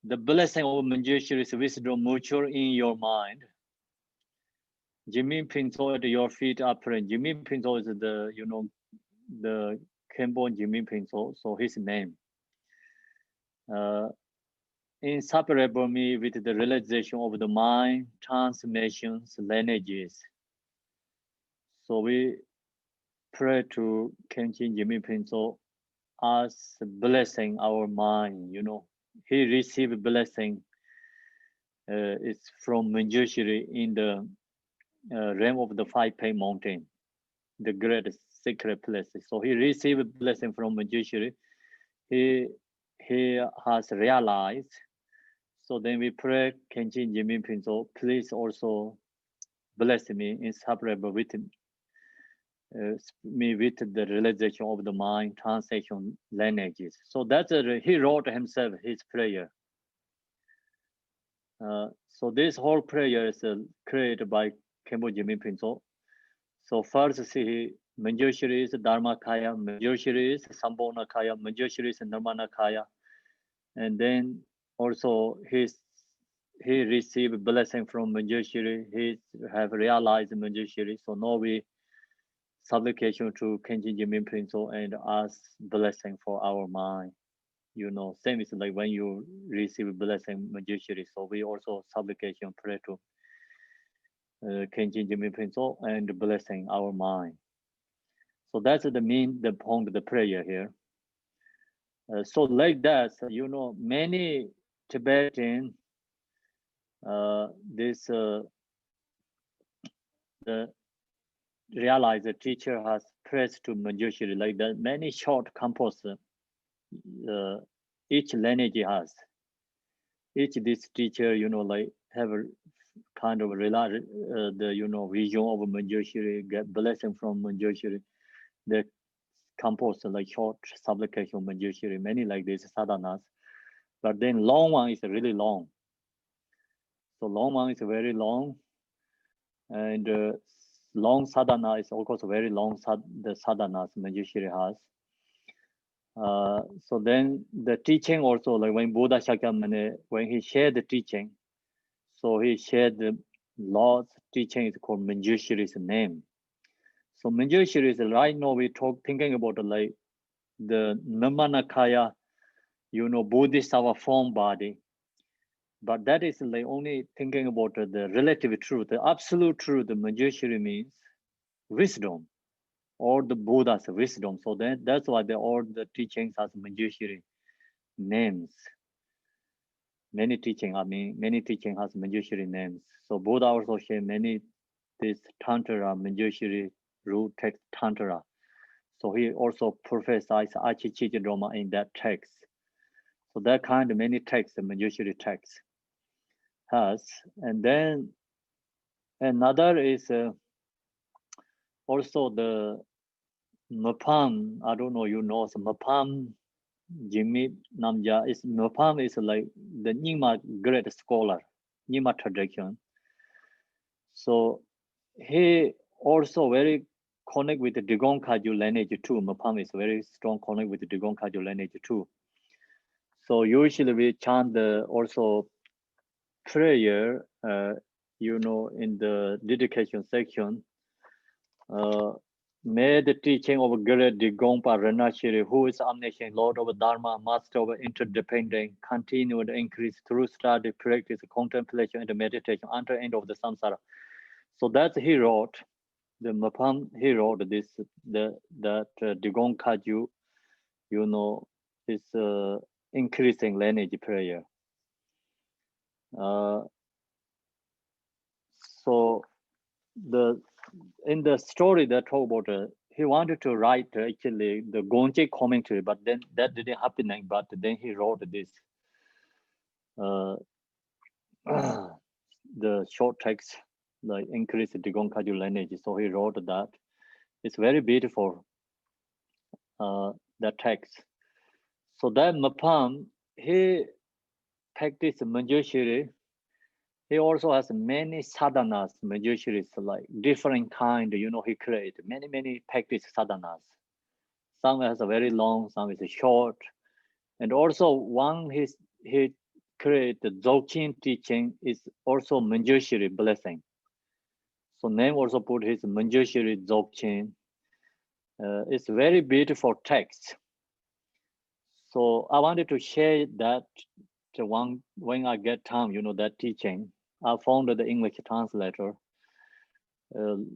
the blessing of Manjushri's wisdom mature in your mind. Jimin Pinto at your feet are praying. Jimin Pinto is the Khenpo Jimin Pinto, so his name. Inseparable me with the realization of the mind, transformations, lineages. So we pray to Khenpo Jimin Pinto as blessing our mind, He received blessing. It's from Manjushri in the realm of the five-peak mountain, the great secret place. So he received blessing from Manjushri. He has realized. So then we pray, Khenpo Jimin Pinto, please also bless me, inseparable with me with the realization of the mind, translation lineages. So that's he wrote himself his prayer. So this whole prayer is created by Khenpo Jimin Pinto. So first see Manjushri is Dharmakaya, Manjushri is Sambhonakaya, Manjushri is Nirmanakaya, and then also he received blessing from Manjushri. He have realized Manjushri. So now we supplication to Khenpo Jimin Principle and ask blessing for our mind. You know, same is like when you receive blessing Manjushri. So we also supplication pray to Khenpo Jimin Principle and blessing our mind. So that's the point of the prayer here. So like that, you know, many Tibetan, the realize the teacher has pressed to Manjushri like that. Many short compos, each lineage has. Each this teacher, you know, like have a kind of the you know vision of Manjushri, get blessing from Manjushri. The compose like short supplication Manjushri, many like this sadhanas. But then long one is really long. So long one is very long, and long sadhana is of course very long. The sadhanas Manjushri has. So then the teaching also, like when Buddha Shakyamuni, when he shared the teaching, so he shared the Lord's teaching is called Manjushri's name. So Manjushri is right now we thinking about like the Nirmanakaya, you know, Buddhist our form body. But that is like only thinking about the relative truth, the absolute truth. The Manjushri means wisdom, or the Buddha's wisdom. So that's why all the teachings has Manjushri names. Many teaching, many teaching has Manjushri names. So Buddha also shared many this Tantra, Manjushri root text Tantra. So he also professed Achichijidroma in that text. So that kind of many texts, the Manjushri text has. And then another is also the Mapam. I don't know, you know, so Mapam Jimmy Namja is Mapam is like the Nyingma great scholar, Nyingma tradition. So he also very connect with the Digong Kagyu lineage too. Mapam is very strong connect with the Digong Kagyu lineage too. So usually we chant the also prayer, you know, in the dedication section. May the teaching of Great Digongpa Renashiri, who is omniscient, Lord of Dharma, Master of interdependent, continue to increase through study, practice, contemplation, and meditation until end of the samsara. So that's he wrote. The Mapam he wrote this that Digong Kagyu, you know, is increasing lineage prayer. So in the story that talk about he wanted to write actually the Gonje commentary, but then that didn't happen. But then he wrote this the short text, like increase the Digong Kagyu lineage. So he wrote that. It's very beautiful. That text. So that Mapam, he practiced Manjushri. He also has many sadhanas, Manjushris, like different kind, you know, he created many practice sadhanas. Some has a very long, some is short. And also one he created Dzogchen teaching is also Manjushri blessing. So name also put his Manjushri Dzogchen. It's very beautiful text. So I wanted to share that one when I get time, you know, that teaching. I found the English translator.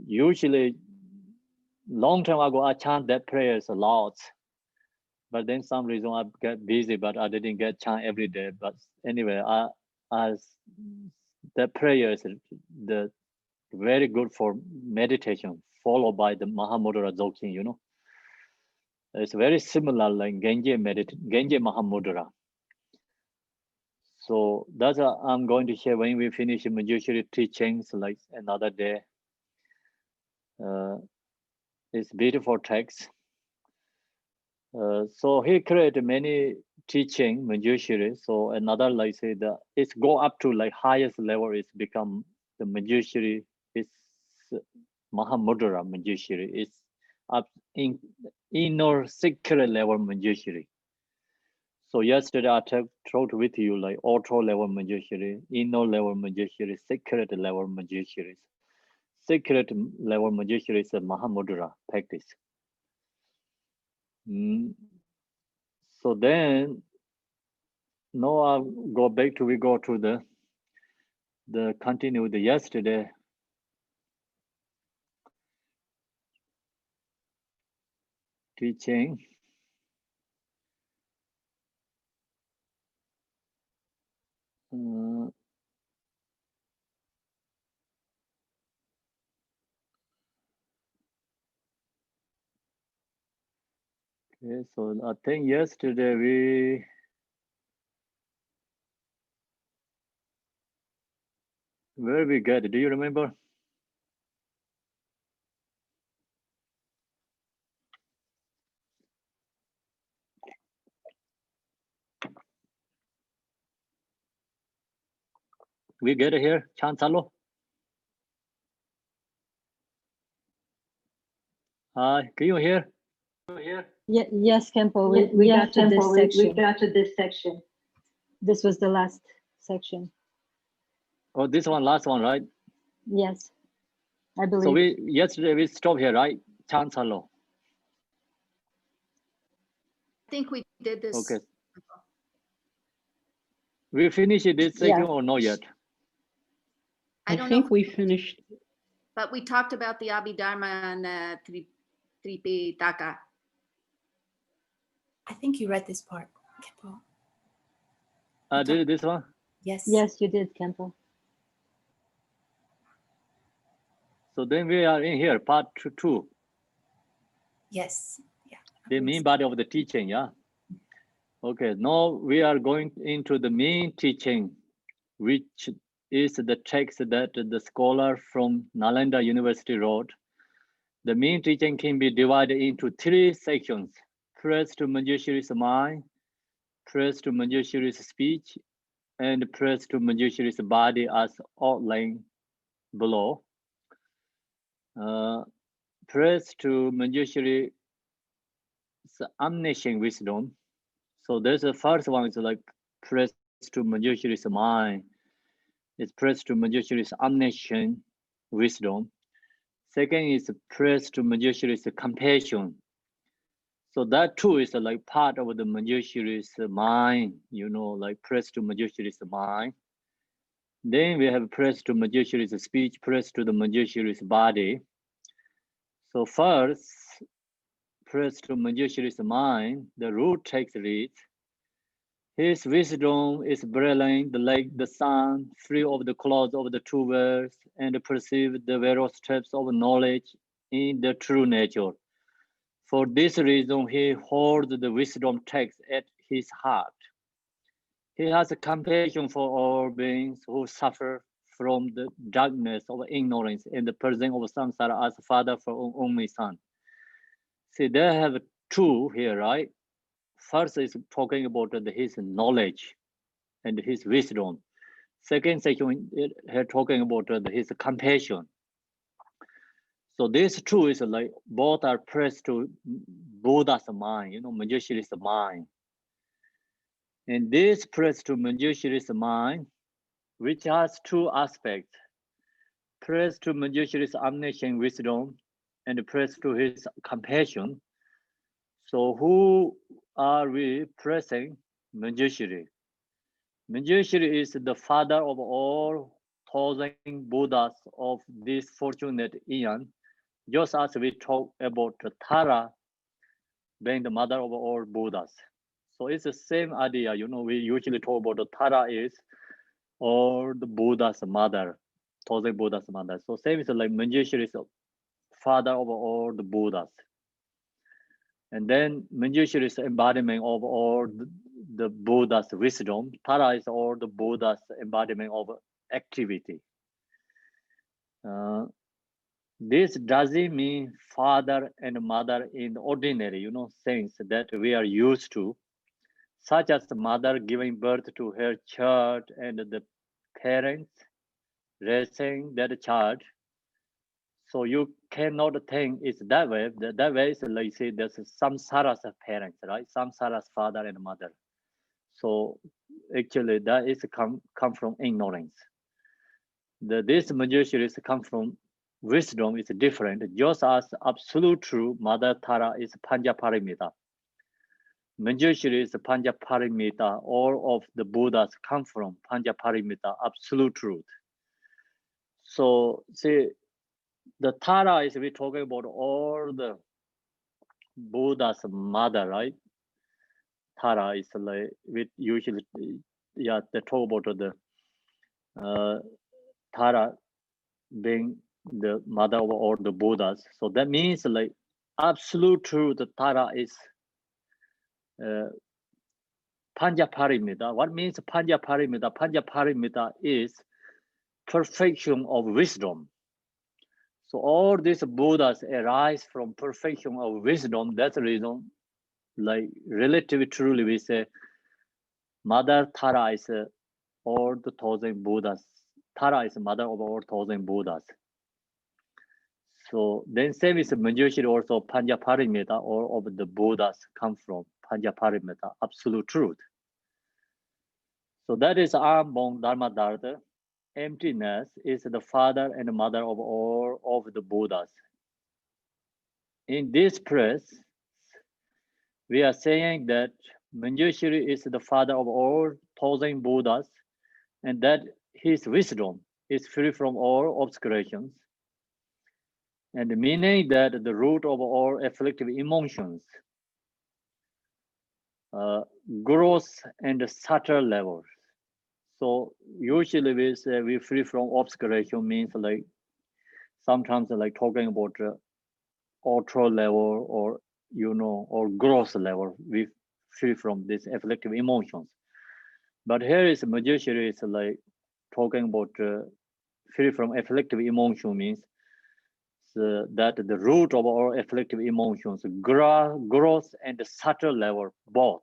Usually, long time ago, I chant that prayers a lot. But then some reason I get busy, but I didn't get chant every day. But anyway, that prayer is the very good for meditation, followed by the Mahamudra Dzogchen, you know. It's very similar like Genje Mahamudra. So that's I'm going to share when we finish Manjushri teachings, like another day. It's beautiful text. So he created many teaching Manjushri. So another like say that it's go up to like highest level. It's become the Manjushri. It's Mahamudra Manjushri. It's up in inner secret level Manjushri. So yesterday I taught with you like auto level Manjushri, inner level Manjushri, secret level Manjushri. Secret level Manjushri is a Mahamudra practice. So then now I'll go back to we go to the continue the yesterday. Teaching. Okay, so I think yesterday where we get? Do you remember? We get here, Chansalo. Hi, can you hear?
Yeah, yes, Khenpo, we got to this section.
We got to this section.
This was the last section.
Oh, this one, last one, right?
Yes, I believe.
So yesterday we stopped here, right? Chansalo.
I think we did this.
Okay. We finished this section or not yet?
I don't
think
know,
we finished.
but we talked about the Abhidharma and Tripitaka.
I think you read this part, Khenpo.
Did this one?
Yes.
Yes, you did, Khenpo.
So then we are in here, part 2.
Yes. Yeah.
The main body of the teaching, yeah. Okay, now we are going into the main teaching, which is the text that the scholar from Nalanda University wrote. The main teaching can be divided into 3 sections: praise to Manjushri's mind, praise to Manjushri's speech, and praise to Manjushri's body as outlined below. Praise to Manjushri's omniscient wisdom. So there's the first one is like praise to Manjushri's mind. It's praise to Manjushri's omniscient wisdom. Second is praise to Manjushri's compassion. So that too is like part of the Manjushri's mind, like praise to Manjushri's mind. Then we have praise to Manjushri's speech, praise to the Manjushri's body. So first, praise to Manjushri's mind, the root text reads, his wisdom is brilliant like the sun, free of the clouds of the 2 worlds, and perceive the various steps of knowledge in the true nature. For this reason, he holds the wisdom text at his heart. He has a compassion for all beings who suffer from the darkness of ignorance and the presence of samsara as father for only son. See, they have 2 here, right? First is talking about his knowledge and his wisdom. Second section, here talking about his compassion. So these 2 is like both are praised to Buddha's mind, Manjushri's mind. And this praise to Manjushri's mind, which has 2 aspects: praise to Manjushri's omniscient wisdom and praise to his compassion. So who are we praising? Manjushri. Manjushri is the father of all 1,000 Buddhas of this fortunate eon, just as we talk about Tara being the mother of all Buddhas. So it's the same idea, we usually talk about Tara is all the Buddha's mother, 1,000 Buddha's mother. So same is like Manjushri is the father of all the Buddhas. And then Manjushri is the embodiment of all the Buddha's wisdom. Tara is all the Buddha's embodiment of activity. This doesn't mean father and mother in the ordinary, sense that we are used to, such as the mother giving birth to her child and the parents raising that child. So you cannot think it's that way. That way is like say there's samsara's parents, right? Samsara's father and mother. So actually that is come from ignorance. This Manjushri is come from wisdom is different. Just as absolute true Mother Tara is Panjaparamita. Manjushri is Panjaparamita. All of the Buddhas come from Panjaparamita, absolute truth. So see, the Tara is we talking about all the Buddha's mother, right? Tara is like we usually, yeah, they talk about the Tara being the mother of all the Buddhas. So that means like absolute truth, the Tara is Panjaparamita. What means Panjaparamita? Panjaparamita is perfection of wisdom. So all these Buddhas arise from perfection of wisdom. That's the reason, like relatively truly, we say Mother Tara is all the 1,000 Buddhas. Tara is mother of all 1,000 Buddhas. So then same is Manjushri also Panjaparamita, all of the Buddhas come from Panjaparamita, absolute truth. So that is Ambon Dharma Dharma. Emptiness is the father and mother of all of the Buddhas. In this place, we are saying that Manjushri is the father of all 1,000 Buddhas, and that his wisdom is free from all obscurations, and meaning that the root of all afflictive emotions, gross and subtle levels. So usually we say we free from obscuration means like sometimes like talking about ultra level or or gross level, we free from these afflictive emotions. But here is Manjushri is like talking about free from afflictive emotion means that the root of all afflictive emotions, gross and subtle level both.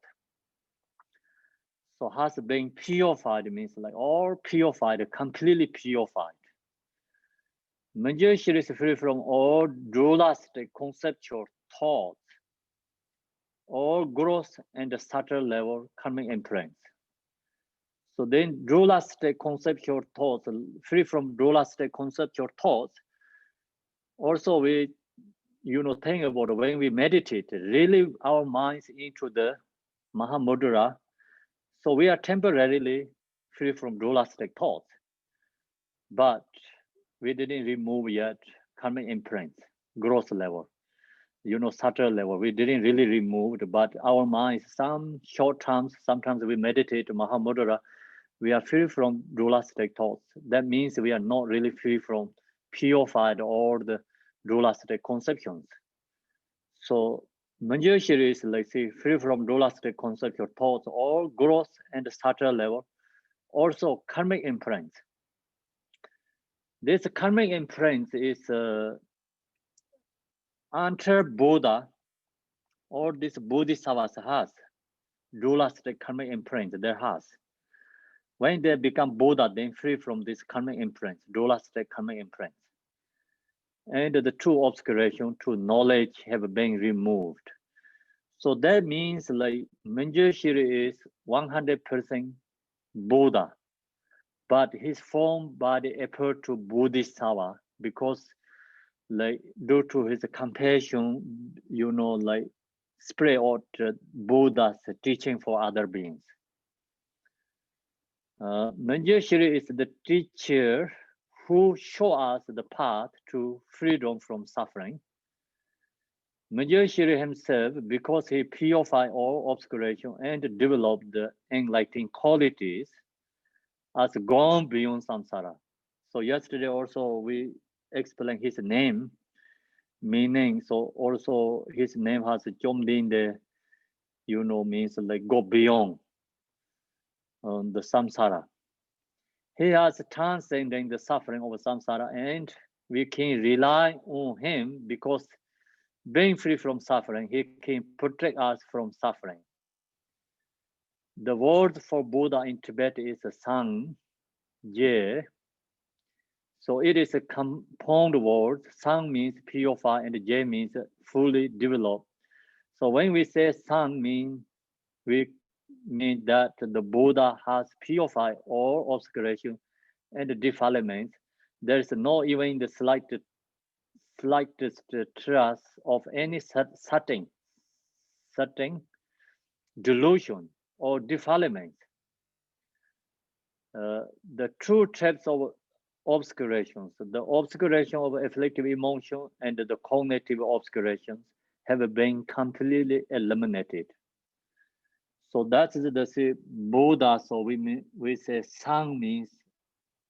So has been purified means like all purified, completely purified. Manjushri is free from all dualistic conceptual thoughts, all gross and subtle level karmic imprints. So then dualistic conceptual thoughts, free from dualistic conceptual thoughts. Also we, think about when we meditate, really our minds into the Mahamudra. So we are temporarily free from dualistic thoughts, but we didn't remove yet karmic imprints, gross level, subtle level. We didn't really remove it, but our minds, some short terms, sometimes we meditate Mahamudra, we are free from dualistic thoughts. That means we are not really free from purified all the dualistic conceptions. So Manjushri is like say free from dualistic conceptual thoughts, all gross and subtle level, also karmic imprints. This karmic imprint is until Buddha, all these Bodhisattvas has dualistic karmic imprint, there has. When they become Buddha, then free from this karmic imprint, dualistic karmic imprint. And the two obscuration, two knowledge have been removed. So that means like Manjushri is 100% Buddha, but his form body appear to Bodhisattva because like due to his compassion, like spread out Buddha's teaching for other beings. Manjushri is the teacher who show us the path to freedom from suffering. Manjushri himself, because he purified all obscuration and developed the enlightening qualities, has gone beyond samsara. So yesterday also we explained his name, meaning, so also his name has Jomdin, means like go beyond the samsara. He has transcended the suffering of samsara, and we can rely on him because being free from suffering, he can protect us from suffering. The word for Buddha in Tibet is Sang Je. So it is a compound word. Sang means purify and Je means fully develop. So when we say Sang we mean that the Buddha has purified all obscuration and defilement. There is no even the slightest trace of any certain delusion or defilement. The true traps of obscurations, the obscuration of afflictive emotion and the cognitive obscurations have been completely eliminated. So that's the Buddha. So we say Sang means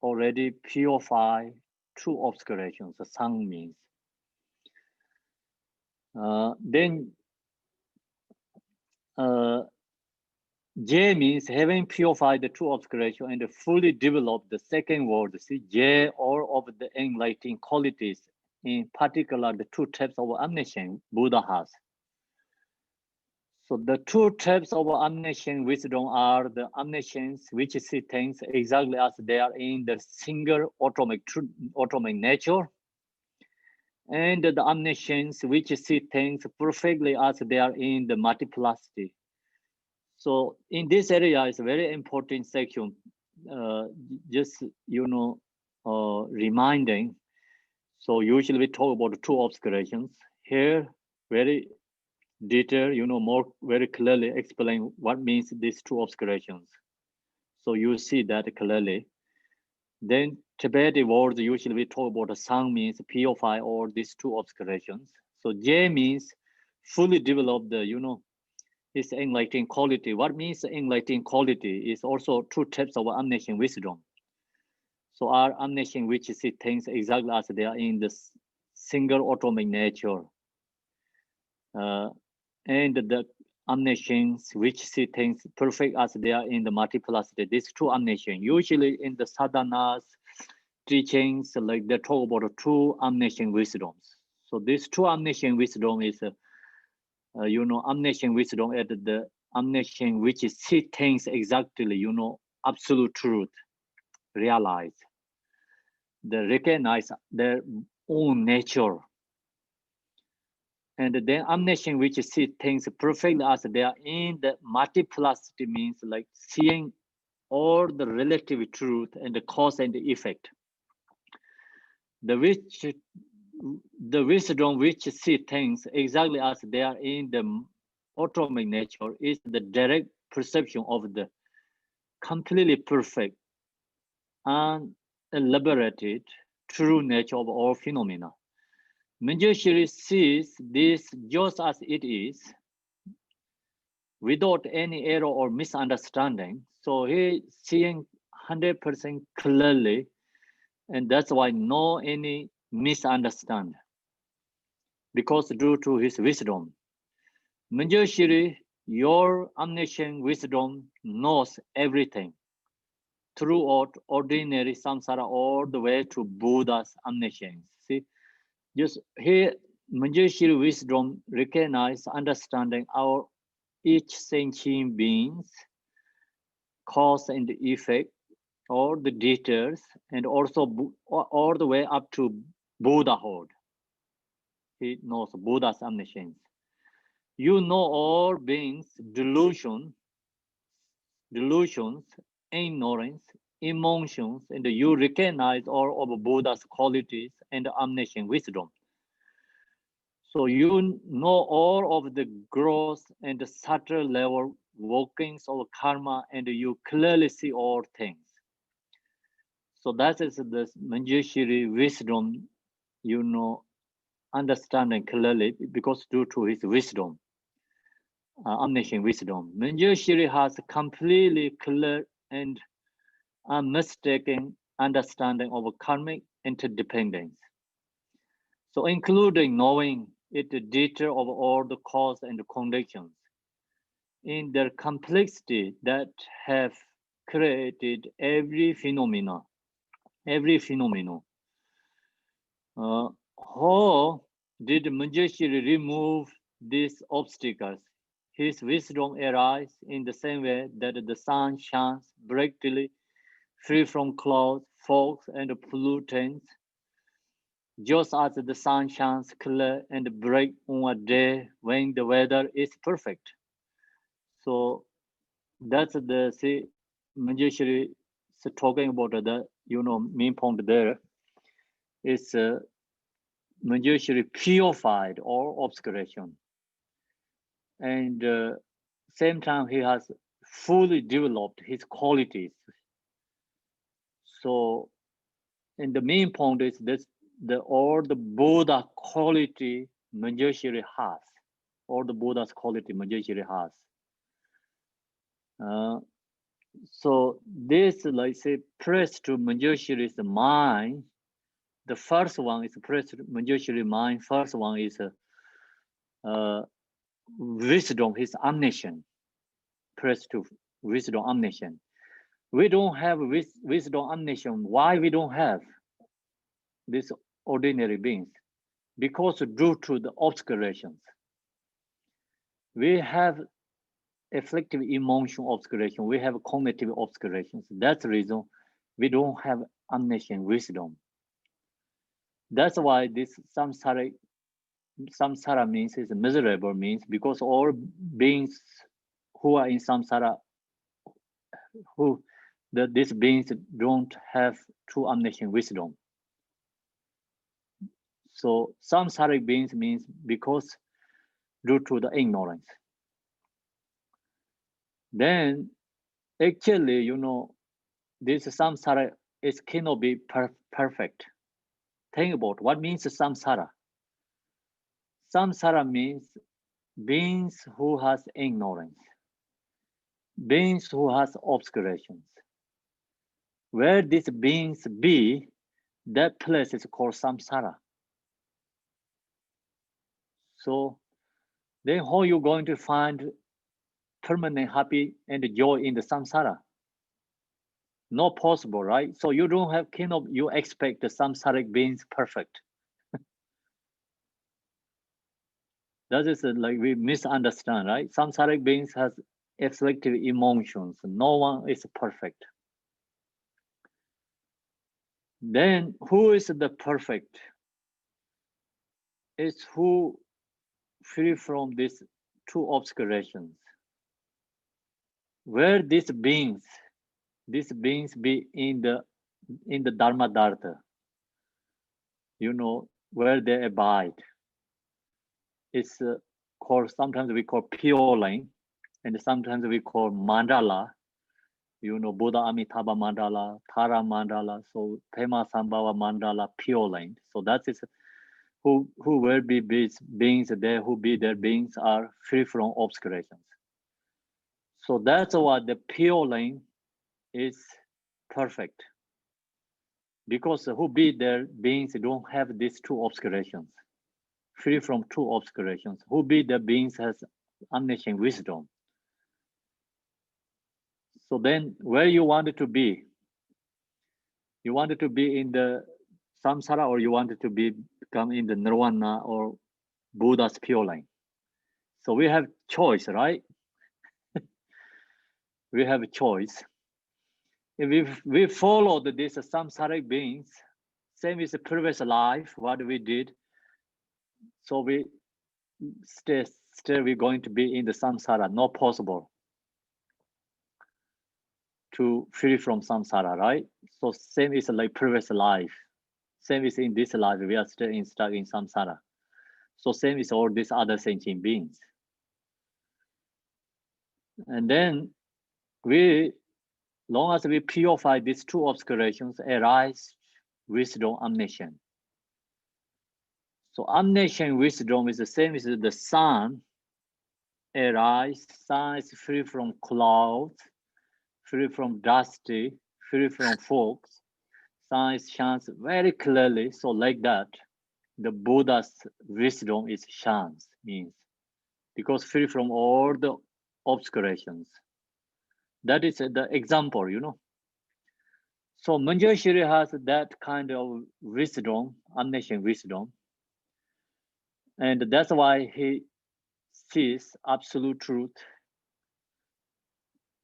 already purify true obscurations. The Sang means. Then J means having purified the true obscuration and fully developed the second word. See, J, all of the enlightening qualities, in particular the two types of omniscience Buddha has. So the two types of omniscient wisdom are the omniscience which see things exactly as they are in the single atomic nature, and the omniscience which see things perfectly as they are in the multiplicity. So in this area is a very important section. Just reminding. So usually we talk about two obscurations. Here, very detailed, more very clearly explain what means these two obscurations. So you see that clearly. Then Tibetan words usually we talk about the Sang means purify all these two obscurations. So J means fully develop the is enlightening quality. What means enlightening quality is also two types of omniscient wisdom. So our omniscient which see things exactly as they are in the single atomic nature. And the omniscience which see things perfect as they are in the multiplicity. These two omniscient. Usually in the sadhanas, teachings, like they talk about two omniscient wisdoms. So this two omniscient wisdom is omniscient wisdom at the omniscient which see things exactly, absolute truth, realize, they recognize their own nature. And then omniscient which see things perfectly as they are in the multiplicity means like seeing all the relative truth and the cause and the effect. The wisdom which see things exactly as they are in the atomic nature is the direct perception of the completely perfect and elaborated true nature of all phenomena. Manjushri sees this just as it is, without any error or misunderstanding. So he seeing 100% clearly, and that's why no any misunderstand, because due to his wisdom. Manjushri, your omniscient wisdom knows everything throughout ordinary samsara all the way to Buddha's omniscience. See, just here, Manjushri wisdom recognize understanding our each sentient beings, cause and effect, all the details, and also all the way up to Buddhahood. He knows Buddha's omniscience. You know all beings, delusions, ignorance, emotions, and you recognize all of Buddha's qualities and omniscient wisdom. So you know all of the gross and the subtle level workings of karma, and you clearly see all things. So that is the Manjushri wisdom, understanding clearly because due to his wisdom, omniscient wisdom. Manjushri has completely clear and unmistaken understanding of karmic interdependence. So including knowing it the detail of all the cause and the conditions in their complexity that have created every phenomenon. How did Manjushri remove these obstacles? His wisdom arises in the same way that the sun shines brightly, free from clouds, fogs and pollutants, just as the sun shines clear and bright on a day when the weather is perfect. So that's the see Manjushri is talking about the main point there is Manjushri purified all obscuration, and same time he has fully developed his qualities. So, and the main point is this: all the Buddha quality Manjushri has, all the Buddha's quality Manjushri has. So this, like say, press to Manjushri's mind. The first one is press to Manjushri mind. First one is wisdom, his omniscience. Press to wisdom, omniscience. We don't have wisdom, omniscience. Why we don't have these ordinary beings? Because due to the obscurations. We have afflictive emotion obscuration. We have cognitive obscurations. That's the reason we don't have omniscient wisdom. That's why this samsara means is miserable means because all beings who are in samsara, these beings don't have true omniscient wisdom. So samsaric beings means because due to the ignorance. Then actually, this samsara cannot be perfect. Think about what means samsara. Samsara means beings who has ignorance, beings who has obscurations. Where these beings be, that place is called samsara. So then how you going to find permanent happy and joy in the samsara? Not possible, right? So you don't have you expect the samsaric beings perfect. That is like we misunderstand, right? Samsaric beings has afflictive emotions. No one is perfect. Then who is the perfect? It's who free from these two obscurations. Where these beings be in the Dharma Dharta, where they abide. It's called, sometimes we call pure line, and sometimes we call mandala. Buddha Amitabha mandala, Tara mandala, so Pema Sambhava mandala, pure line. So that is who will be beings there, who be their beings are free from obscurations. So that's why the pure line is perfect. Because who be their beings don't have these two obscurations, free from two obscurations. Who be the beings has omniscient wisdom. So then where you wanted to be? You wanted to be in the samsara, or you wanted to become in the nirvana or Buddha's pure line? So we have choice, right? We have a choice. If we followed these samsaric beings, same as the previous life, what we did, so we still we're going to be in the samsara, not possible to free from samsara, right? So same is like previous life, same is in this life, we are still stuck in samsara. So same is all these other sentient beings. And then long as we purify these two obscurations, arise wisdom, omniscience. So omniscient wisdom is the same as the sun. Arise, sun is free from clouds, free from dusty, free from fogs. Sun shines very clearly. So like that, the Buddha's wisdom is shines, means because free from all the obscurations. That is the example, So Manjushri has that kind of wisdom, omniscient wisdom. And that's why he sees absolute truth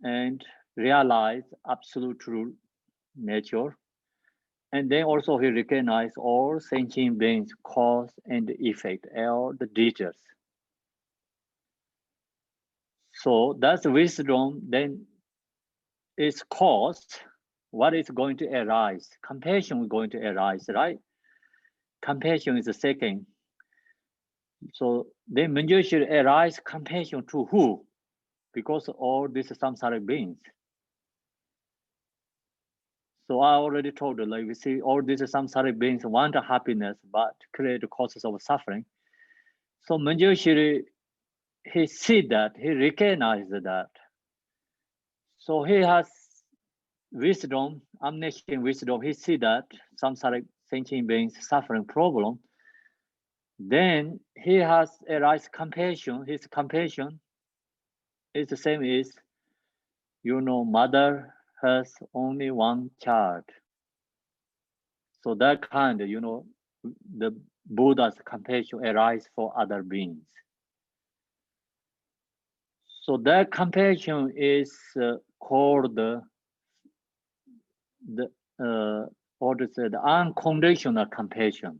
and realize absolute true nature. And then also he recognized all sentient beings, cause and effect, all the details. So that's wisdom. Then its cause, what is going to arise? Compassion is going to arise, right? Compassion is the second. So then Manjushri arise compassion to who? Because all these samsaric beings. So I already told you, like we see all these samsaric beings want happiness, but create causes of suffering. So Manjushri, he see that, he recognized that. So he has wisdom, omniscient wisdom. He see that samsaric sentient beings suffering problem. Then he has arise compassion. His compassion is the same as, mother has only one child. So that kind, the Buddha's compassion arise for other beings. So that compassion is called the unconditional compassion.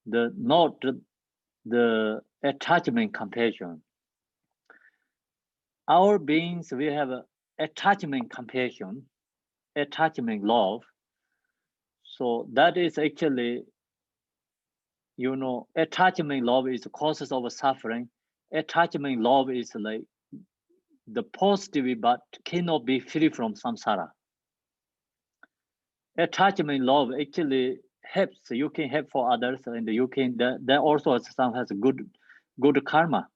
Not the attachment compassion. Our beings, we have attachment compassion, attachment love. So that is actually, attachment love is the causes of suffering. Attachment love is like the positive, but cannot be free from samsara. Attachment love actually helps. You can help for others, and you can. That also has good karma,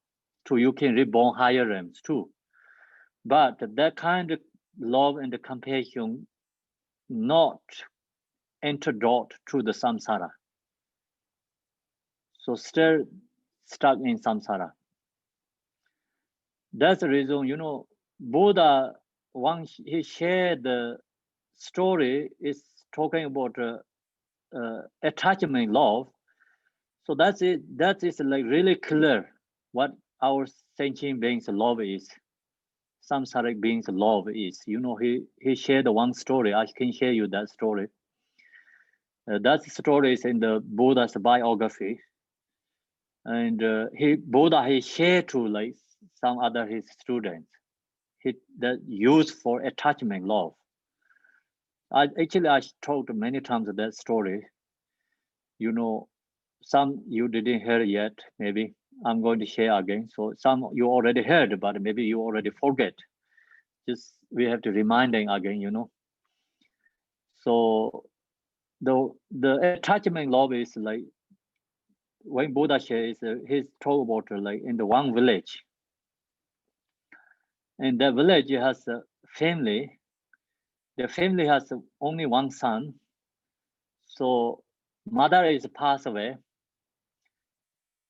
too. You can reborn higher realms too. But that kind of love and compassion not antidote to the samsara. So still stuck in samsara. That's the reason, Buddha, once he shared the story, is talking about attachment love. So that's it. That is like really clear what our sentient beings love is. Samsaric beings love is. He shared one story. I can share you that story. That story is in the Buddha's biography. And Buddha shared to like some other his students. That used for attachment love. I told many times that story. Some you didn't hear yet. Maybe I'm going to share again. So some you already heard, but maybe you already forget. Just we have to reminding again. So the attachment love is like when Buddha shares, he's told about like in the one village. And the village has a family. The family has only one son. So mother is passed away.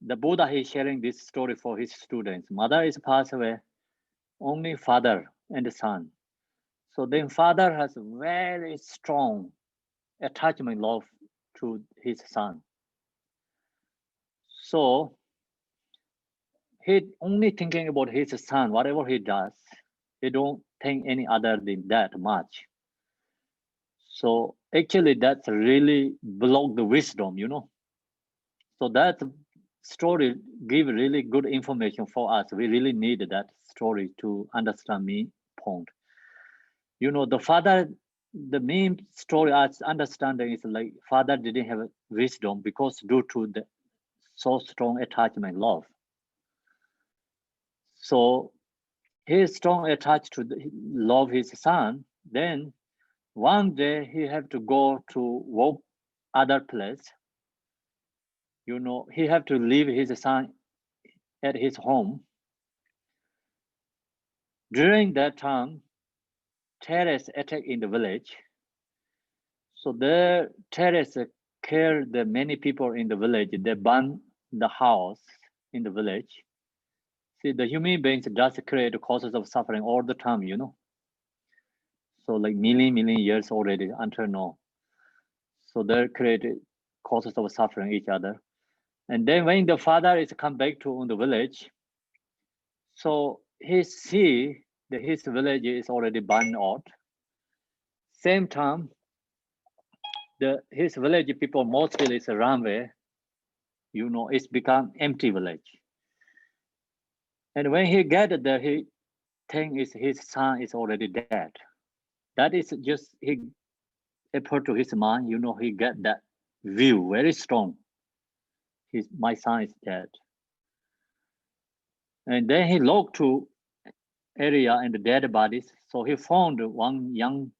The Buddha is sharing this story for his students. Mother is passed away, only father and son. So then father has very strong attachment love to his son. So he only thinking about his son, whatever he does, he don't think any other than that much. So actually that's really block the wisdom, So that story give really good information for us. We really need that story to understand me point. The father, the main story as understanding is like father didn't have wisdom because due to the so strong attachment love. So he is strong attached to love his son. Then one day he have to go to work other place. He have to leave his son at his home. During that time, terrorist attack in the village. So the terrorists killed the many people in the village. They burn the house in the village. See, the human beings does create causes of suffering all the time, So like million years already until now. So they created causes of suffering each other. And then when the father is come back to the village, so he see that his village is already burned out. Same time, his village people mostly is a runway, you know, it's become empty village. And when he get there, he think is his son is already dead. That is just he appear to his mind, you know, he get that view very strong. My son is dead. And then he looked to area and the dead bodies. So he found one young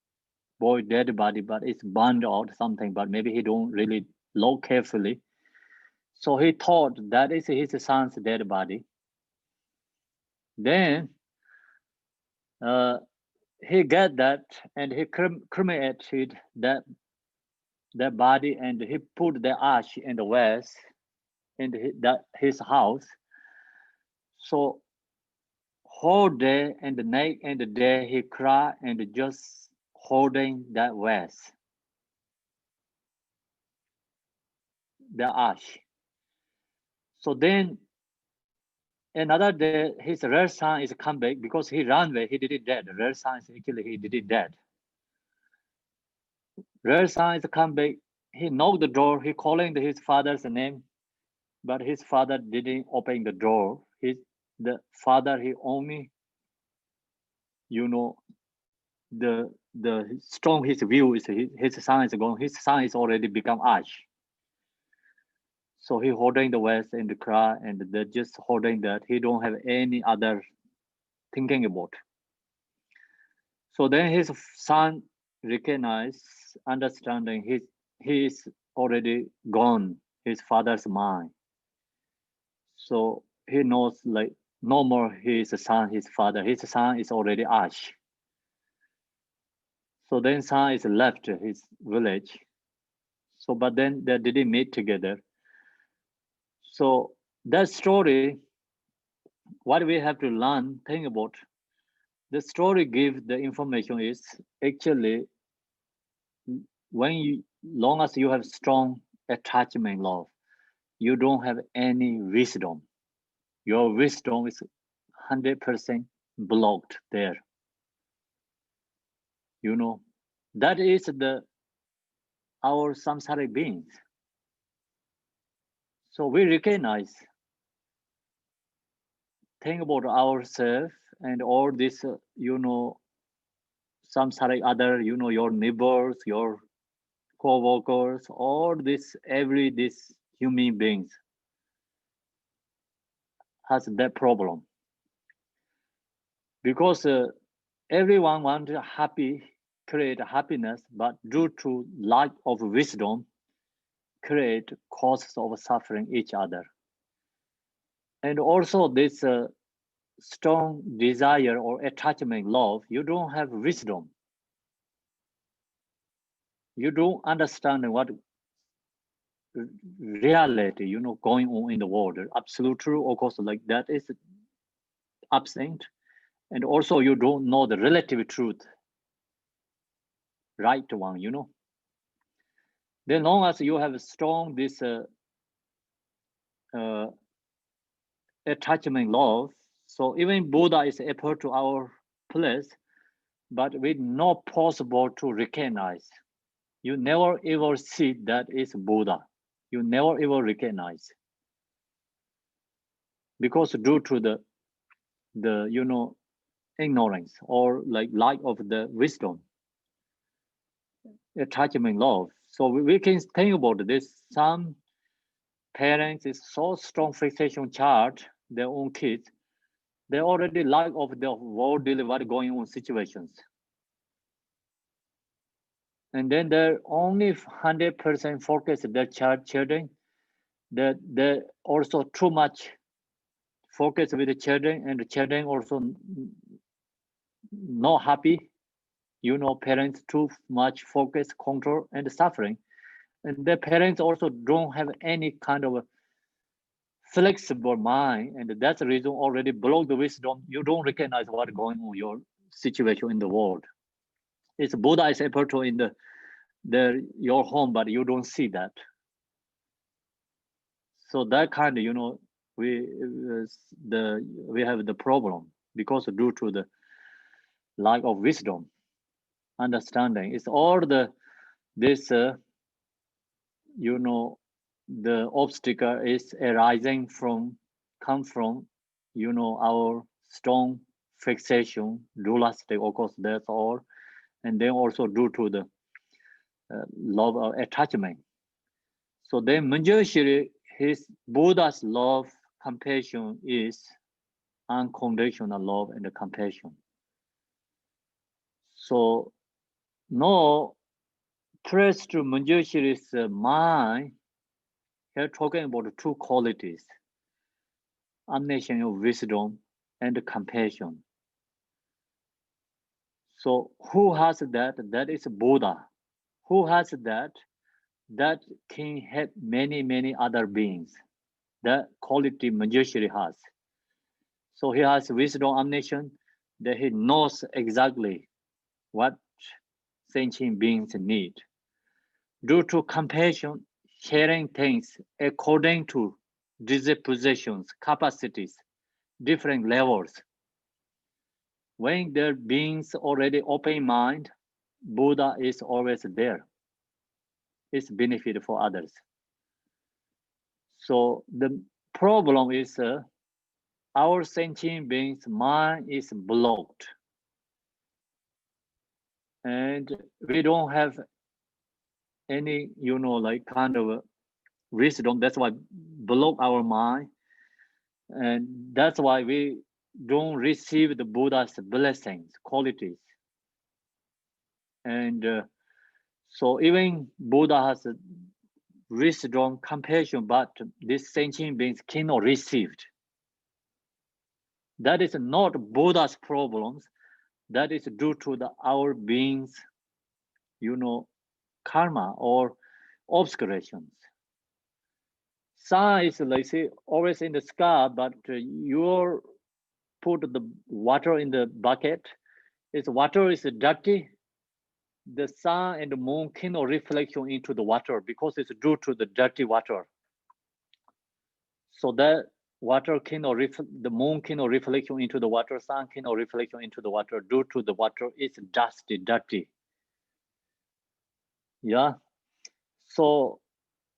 boy dead body, but it's burned out something, but maybe he don't really look carefully. So he thought that is his son's dead body. Then he got that and he cremated that body and he put the ash in the west in his house. So whole day and the night and the day he cried and just holding that vase, the ash. So then another day his rare son is come back because he ran away, he did it dead. Rare son is actually he did it dead. Rare son is come back, he knocked the door, he calling his father's name, but his father didn't open the door. The father, he only, you know, the strong his view is his son is gone. His son is already become ash. So he holding the vase and the cry and they're just holding that. He don't have any other thinking about. So then his son recognize, understanding he is already gone, his father's mind. So he knows like no more his son, his father. His son is already ash. So then son is left his village. So but then they didn't meet together. So that story, what we have to learn, think about, the story give the information is actually when long as you have strong attachment love, you don't have any wisdom. Your wisdom is 100% blocked there. You know, that is our samsaric beings. So we recognize, think about ourselves and all this, you know, samsaric other, you know, your neighbors, your co-workers, all this human beings has that problem. Because everyone wants to create happiness, but due to lack of wisdom, create causes of suffering each other. And also this strong desire or attachment love, you don't have wisdom. You don't understand what reality, you know, going on in the world. Absolute true, of course, like that is absent. And also you don't know the relative truth, right one, you know. Then long as you have strong this attachment love, so even Buddha is appeared to our place, but we not possible to recognize. You never ever see that is Buddha. You never ever recognize. Because due to the you know, ignorance or like lack of the wisdom, attachment love. So we can think about this. Some parents is so strong fixation charge their own kids, they already lack of the worldly what going on situations. And then they're only 100% focus their children, that they also too much focus with the children, and the children also not happy. You know, parents too much focus, control, and suffering. And the parents also don't have any kind of a flexible mind, and that's the reason already block the wisdom. You don't recognize what's going on your situation in the world. It's Buddha is able to in your home, but you don't see that. So that kind of, you know, we have the problem because due to the lack of wisdom, understanding. It's all this the obstacle is arising come from, our strong fixation, dualistic, of course, that's all. And then also due to the love of attachment. So then Manjushri, his Buddha's love, compassion is unconditional love and compassion. So now, press to Manjushri's mind, here talking about two qualities, omniscience of wisdom and compassion. So who has that? That is Buddha. Who has that? That can have many, many other beings. That quality Manjushri has. So he has wisdom, omniscience, that he knows exactly what sentient beings need. Due to compassion, sharing things according to dispositions, capacities, different levels. When there beings already open mind, Buddha is always there. It's benefit for others. So the problem is our sentient beings' mind is blocked. And we don't have any, like kind of wisdom. That's why block our mind. And that's why we don't receive the Buddha's blessings, qualities. And so even Buddha has a wisdom, compassion, but these sentient beings cannot receive it. That is not Buddha's problems. That is due to our beings, karma or obscurations. Sun is like say always in the sky, but you put the water in the bucket. Its water is dirty. The sun and the moon cannot reflection into the water because it's due to the dirty water. So that water cannot the moon cannot reflection into the water, sun cannot reflection into the water due to the water is dusty, dirty. Yeah. So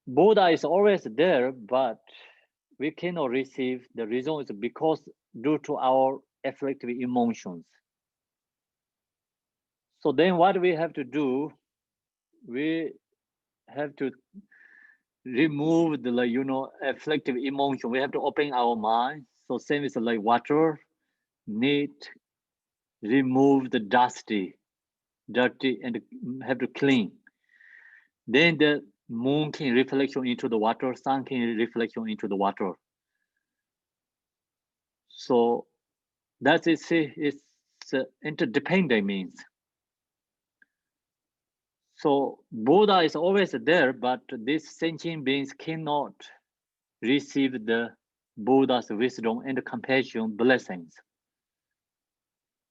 Buddha is always there, but we cannot receive. The reason is because due to our afflictive emotions. So then what we have to do, we have to remove the afflictive emotion. We have to open our mind. So same as like water, need remove the dirty, and have to clean. Then the moon can reflection into the water, sun can reflection into the water. So that is it's interdependent means. So Buddha is always there, but these sentient beings cannot receive the Buddha's wisdom and compassion blessings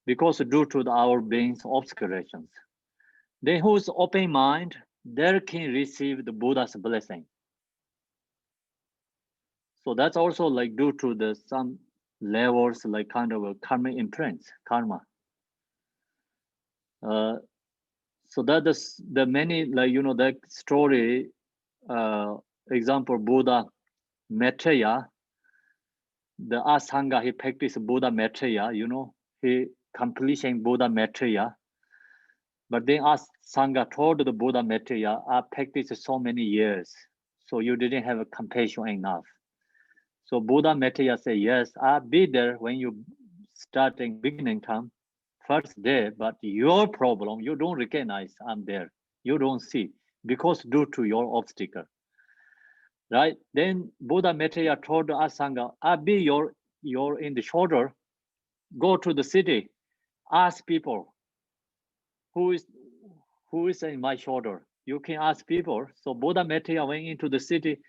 because due to our beings' obscurations. Then who's open mind, they can receive the Buddha's blessing. So that's also like due to some levels, like kind of a karmic imprints, karma. So that is the many, like, that story, example, Buddha Maitreya, the Asanga, he practiced Buddha Maitreya, he completing Buddha Maitreya. But then Asanga told the Buddha Maitreya, I practiced so many years, so you didn't have a compassion enough. So Buddha Maitreya said, yes, I'll be there when you starting beginning time, first day, but your problem, you don't recognize I'm there. You don't see because due to your obstacle, right? Then Buddha Maitreya told Asanga, I'll be your in the shoulder, go to the city, ask people who is in my shoulder. You can ask people. So Buddha Maitreya went into the city,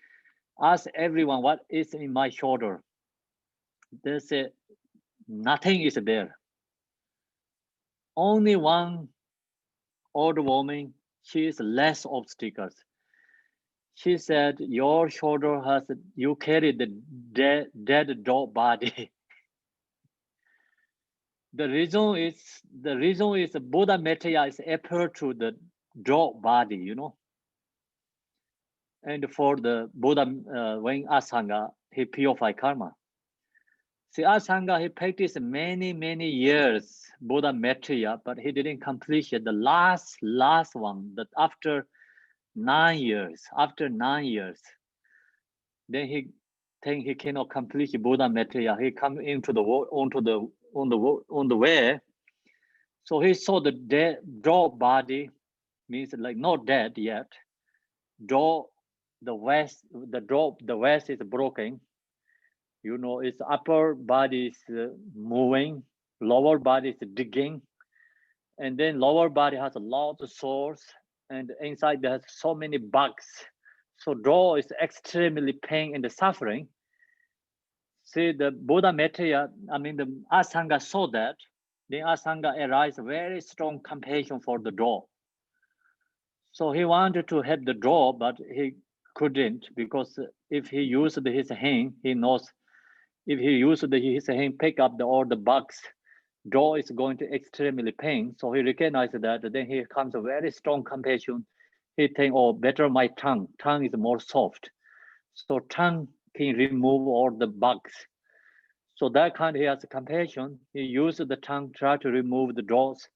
asked everyone what is in my shoulder. They said, nothing is there. Only one old woman, she is less obstacles. She said, your shoulder has, you carry the dead dog body. The reason is Buddha Maitreya is appeared to the dog body, And for the Buddha, when Asanga, he purified karma. See, Asanga, he practiced many years Buddha Maitreya, but he didn't complete it. The last one, that after 9 years, then he think he cannot complete Buddha Maitreya. He come into the on the way. So he saw the dead draw body, means like not dead yet. Draw the west is broken. You know, its upper body is moving, lower body is digging, and then lower body has a lot of sores, and inside there's so many bugs. So draw is extremely pain and suffering. See, the Buddha Maitreya, I mean the Asanga saw that. The Asanga arise very strong compassion for the draw. So he wanted to help the draw, but he couldn't, because if he used his hand, he knows if he used his hand pick up all the bugs, draw is going to extremely pain. So he recognized that. Then he comes a very strong compassion. He think, oh, better my tongue. Tongue is more soft. So tongue can remove all the bugs. So that kind he has compassion. He used the tongue, try to remove the draws.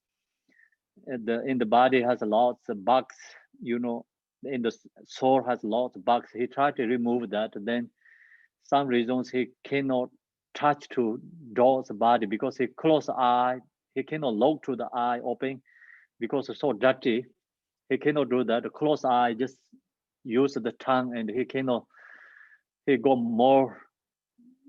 In the body has lots of bugs, you know, in the soul has lots of bugs. He tried to remove that. Then some reasons he cannot touch to draw's body because he close eye. He cannot look to the eye open because it's so dirty. He cannot do that. Close eye, just use the tongue, and he cannot. He go more,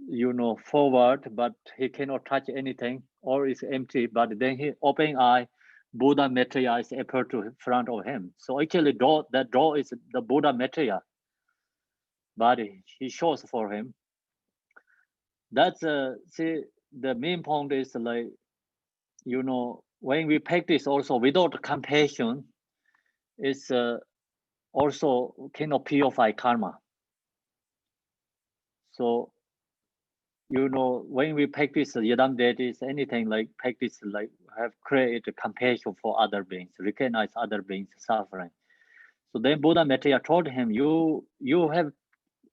you know, forward, but he cannot touch anything, or it's empty. But then he open eye, Buddha Maitreya is appear to front of him. So actually, that door is the Buddha Maitreya body. He shows for him. That's see, the main point is like, you know, when we practice also without compassion, it's also cannot purify karma. So, you know, when we practice yadam deities, anything like practice, like have created compassion for other beings, recognize other beings suffering. So then Buddha Maitreya told him, you have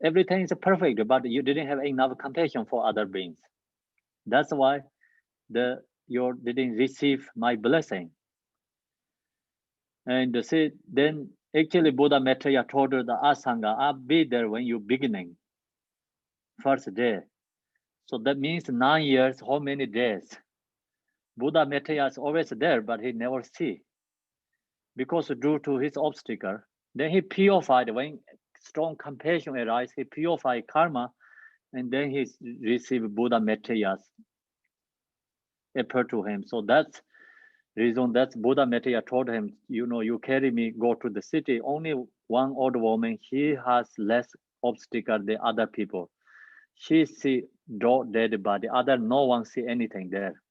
everything is perfect, but you didn't have enough compassion for other beings. That's why you didn't receive my blessing. And see, then actually Buddha Maitreya told the Asanga, I'll be there when you beginning, first day. So that means 9 years, how many days? Buddha Maitreya is always there, but he never see. Because due to his obstacle, then he purified, when strong compassion arises, he purified karma, and then he received Buddha Maitreya's appear to him. So that's reason that Buddha Maitreya told him, you know, you carry me, go to the city. Only one old woman, she has less obstacle than other people. She see dead body, other no one see anything there.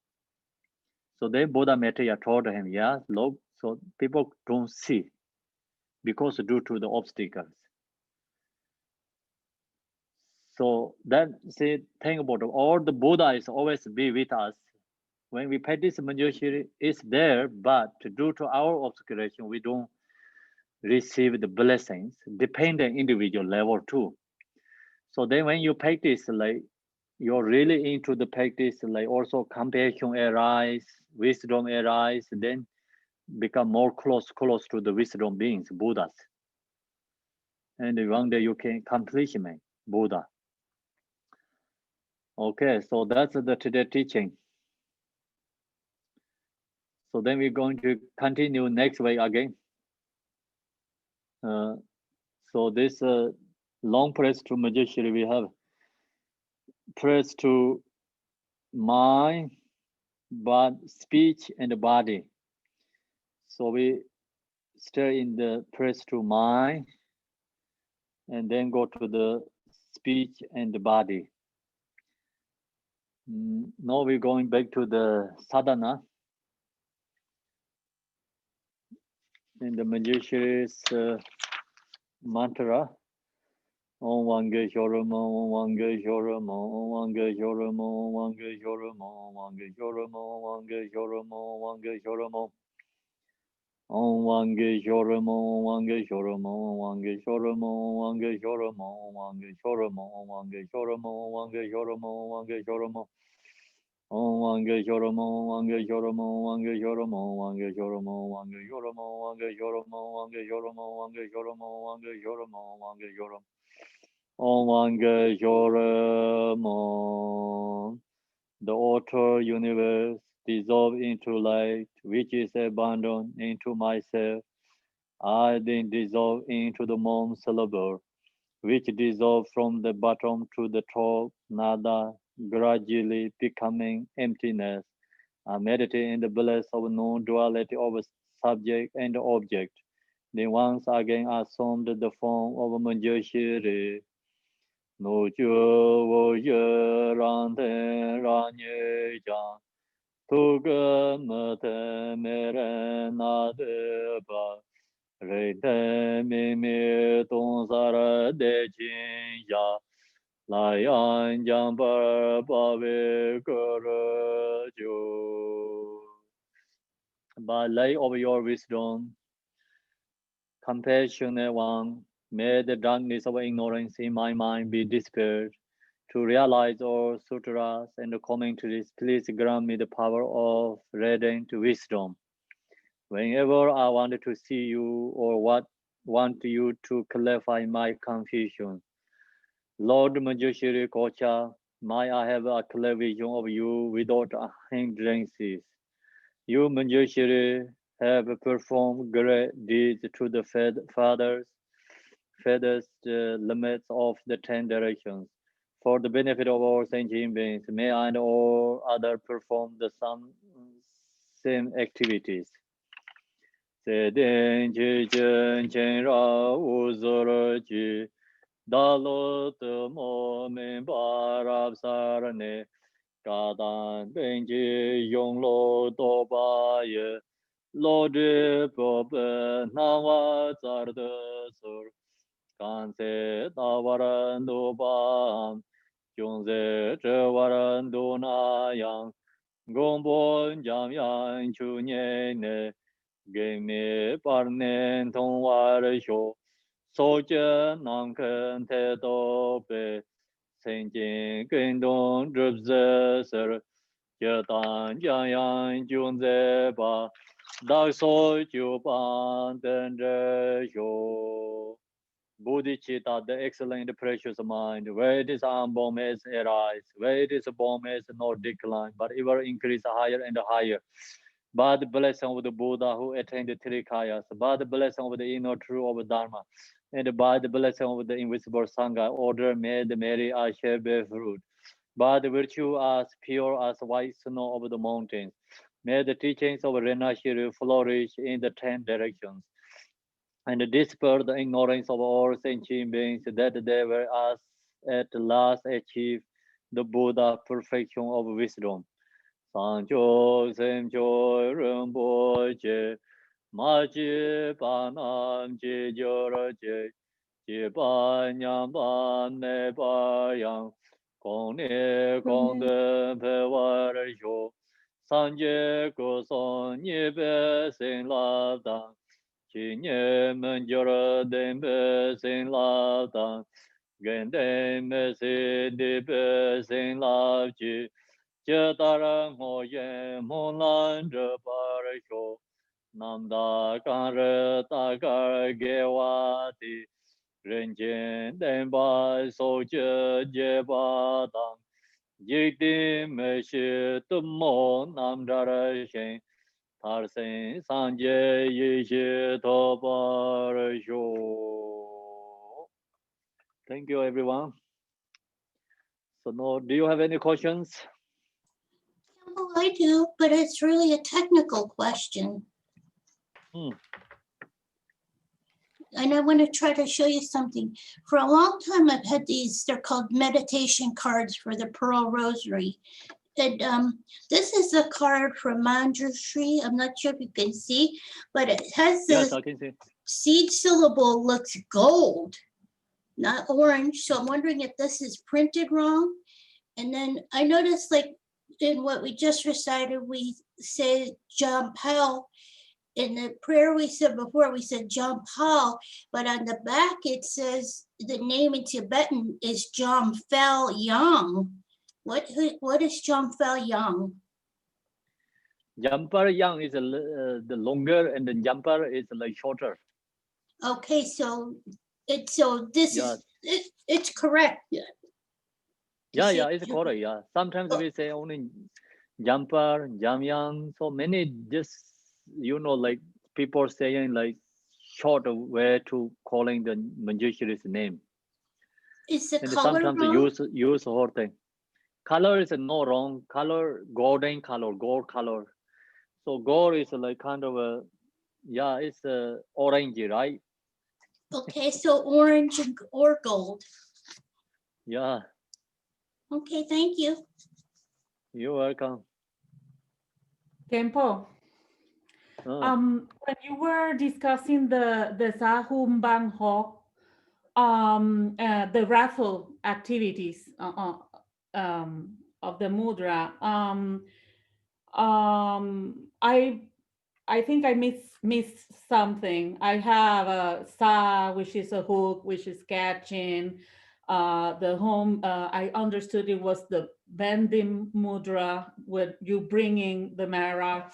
So then Buddha Maitreya told him, yeah, look, so people don't see because due to the obstacles. So then see, think about it. All the Buddha is always be with us. When we practice Manjushri, it's there, but due to our obscuration, we don't receive the blessings, dependent individual level too. So then when you practice, like you're really into the practice, like also compassion arise, wisdom arise, then become more close to the wisdom beings, Buddhas. And one day you can accomplishment, Buddha. Okay, so that's the today teaching. So then we're going to continue next week again. So this long press to Manjushri, we have press to mind, but speech and body. So we stay in the press to mind, and then go to the speech and the body. Now we're going back to the sadhana. In the Manjushri's mantra, Om Wange Shoramo, Om Wange Shoramo, Om Wange Shoramo, Om Wange Shoramo, Om Wange Shoramo, Om Wange Shoramo, Om Wange Shoramo. Om Wange Shoramo, Wange Shoramo, Wange Shoramo, Wange Shoramo, Wange Shoramo, Wange Shoramo, Wange Shoramo, Wange Shoramo. Om Wange Shoramo, Wange Shoramo, Wange Shoramo, Wange Shoramo, Wange Shoramo, Wange Shoramo, Wange Shoramo, Wange Shoramo, Wange Shoramo, Wange Shoramo. Om Wange Shoramo. The outer universe dissolve into light, which is abandoned into myself. I then dissolve into the mom syllable, which dissolve from the bottom to the top, nada, gradually becoming emptiness. I meditate in the bliss of non-duality of subject and object. Then once again assumed the form of Manjushri. No wo ye ran ten ran ye jang. Tu ge me te me re na de ba. Re te mi mi tong sa ra de jin ya. La yan jang pa pa ve ge re jo. By light of your wisdom, compassionate one, may the darkness of ignorance in my mind be dispelled. To realize all sutras and commentaries, please grant me the power of radiant wisdom. Whenever I wanted to see you or want you to clarify my confusion, Lord Manjushri Kocha, may I have a clear vision of you without hindrances. You, Manjushri, have performed great deeds to the feathers the limits of the 10 directions. For the benefit of all sentient beings, may I and all others perform the same activities. Zeden ji jen chen ra u zor ji da lo te mo men ba rab sar ne ga dan ben ji yong lo do ba ye lo de po be na wa zar de sur kan se da waran do ba yung se che waran do na yang gong bon jam yang chu nye ne ge me par nen tong war sho so che nang ken te do pe sen jin gen dong zhe ze ser ye dan jiang yang jun ze ba da so ju ban den zhe sho. Bodhicitta, the excellent precious mind, where it is unborn as arise, where it is born as not decline, but ever increase higher and higher. By the blessing of the Buddha who attained the three kayas, by the blessing of the inner truth of Dharma, and by the blessing of the invisible Sangha, order made merry I shall bear fruit. By the virtue as pure as white snow of the mountains, may the teachings of Renashiri flourish in the 10 directions and dispel the ignorance of all sentient beings that they were at last achieve the Buddha perfection of wisdom. Sancho Semcho Rinpoche Machi Panam Chi Joroche Chi Panyam Pan Ne Payang Kong Ne Kong De Pe War Sho Sanje Ko Son Nye Pe Sing La Dang Chi Nye Men Joro Den Pe Sing La Dang Gen Den Me Si Di Pe Sing La Chi Che Tarang Ho Yen Mon Lan Je Par Sho Nam Da Kan Re Ta Kar Ge Wa Ti Ren Chen Den Ba So Che Je Ba Dang Jik Di Me Shi Tu Mo Nam Da Ra Shen Tar Sen San Je Yi Shi To Par Sho. Thank you, everyone. So now, do you have any questions?
Well, I do, but it's really a technical question. And I want to try to show you something. For a long time, I've had these, they're called meditation cards for the Pearl Rosary. And this is a card from Manjushri. I'm not sure if you can see, but it has the
Yes, I can see.
seed syllable looks gold, not orange. So I'm wondering if this is printed wrong. And then I noticed, like in what we just recited, we say Jampel, in the prayer we said before, we said John Paul, but on the back it says the name in Tibetan is Jomphel Yang. What is Jomphel Yang?
Jumper young is the longer, and the jumper is like shorter.
Okay, so this
Yeah.
is it's correct.
Yeah,
say
yeah, it's correct. Yeah, sometimes
Oh.
we say only jumper, jamyang. So many just like people saying like short way to calling the Manjushri's name,
Is the
and
color
sometimes
wrong?
use the whole thing. Color is no wrong. Color, golden color, gold color. So gold is like kind of a it's orangey, right?
Okay, so orange or gold.
Yeah,
Okay, thank you.
you're welcome.
Khenpo, when you were discussing the Sahum Bang Ho, the raffle activities of the mudra, I think I missed something. I have a sa, which is a hook, which is catching. The home, I understood it was the bending mudra with you bringing the mara.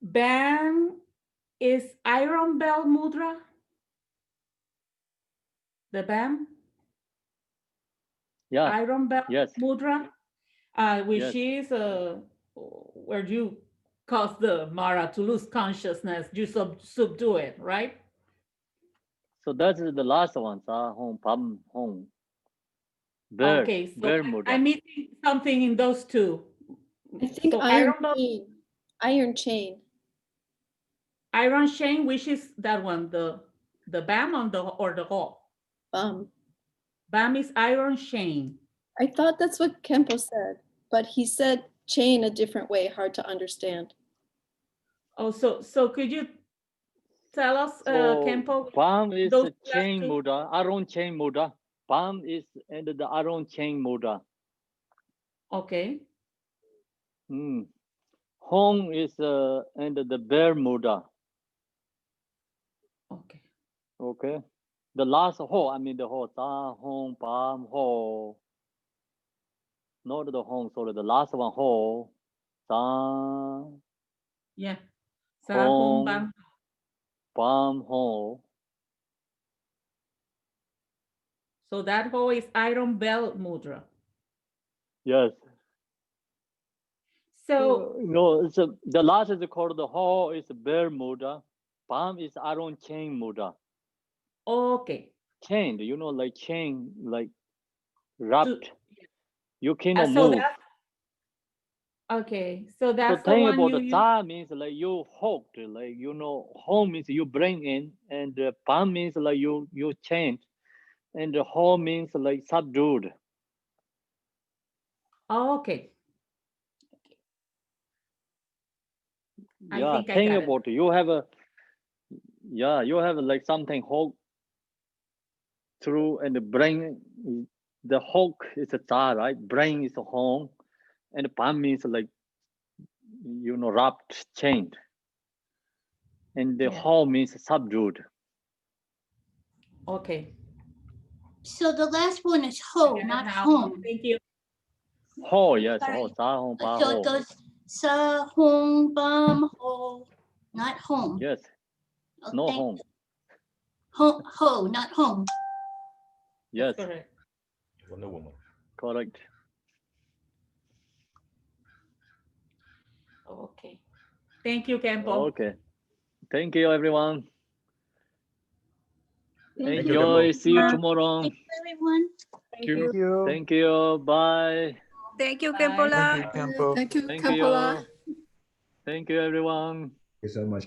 Bam is iron bell mudra. The bam.
Yeah.
Iron bell
Yes.
mudra, which
Yes.
is where you cause the mara to lose consciousness, you subdue it, right?
So that is the last one. Sa home, pam home. Bear,
Okay, so
bear mudra.
I'm missing something in those two.
I think
So
iron chain. Iron chain.
Iron chain, which is that one, the bam on or the ho?
Bam.
Bam is iron chain.
I thought that's what Khenpo said, but he said chain a different way, hard to understand.
Oh, so could you tell us,
So
Khenpo?
palm is
those
a chain
two-
mudra, iron chain mudra. Palm is and the iron chain mudra.
Okay.
Home is and the bear mudra.
Okay.
Okay. The last ho, I mean the ho, sa home, palm ho. Not the home, sorry. The last one ho, sa
Yeah. Sa home
home,
bam.
palm ho.
So that ho is iron bell mudra.
Yes.
So
no, it's the last is called the ho is bear mudra. Palm is iron chain mudra.
okay.
Chained, like chain, like wrapped. You cannot
So
move.
Okay, so
So
that's the
thing
one
about
you
the
use.
sa means like you hooked, like home means you bring in, and the palm means like you chained, and the ho means like subdued.
Oh, okay. I
Yeah,
think I
think
got it.
about it. You have like something hook through, and the brain, the hook is a sa, right? Brain is a home, and the palm means like wrapped, chained, and the
Yeah.
ho means subdued.
Okay.
So the last one is ho, not home.
Thank you.
Ho, yes,
Sorry.
ho, sa home, pa
So
ho.
it goes sa hong bam ho, not home.
Yes, no
Okay.
home.
Ho, not home.
Yes,
Correct.
Wonder Woman.
correct.
Okay. Thank you, Khenpo.
Okay. Thank you, everyone.
Thank
Enjoy.
you.
See you tomorrow.
Thank you, everyone.
Thank you.
Thank you. Bye.
Thank you,
Bye.
Khenpo.
Thank you,
Thank
Khenpo.
you. Thank you, everyone.
Thank you so much.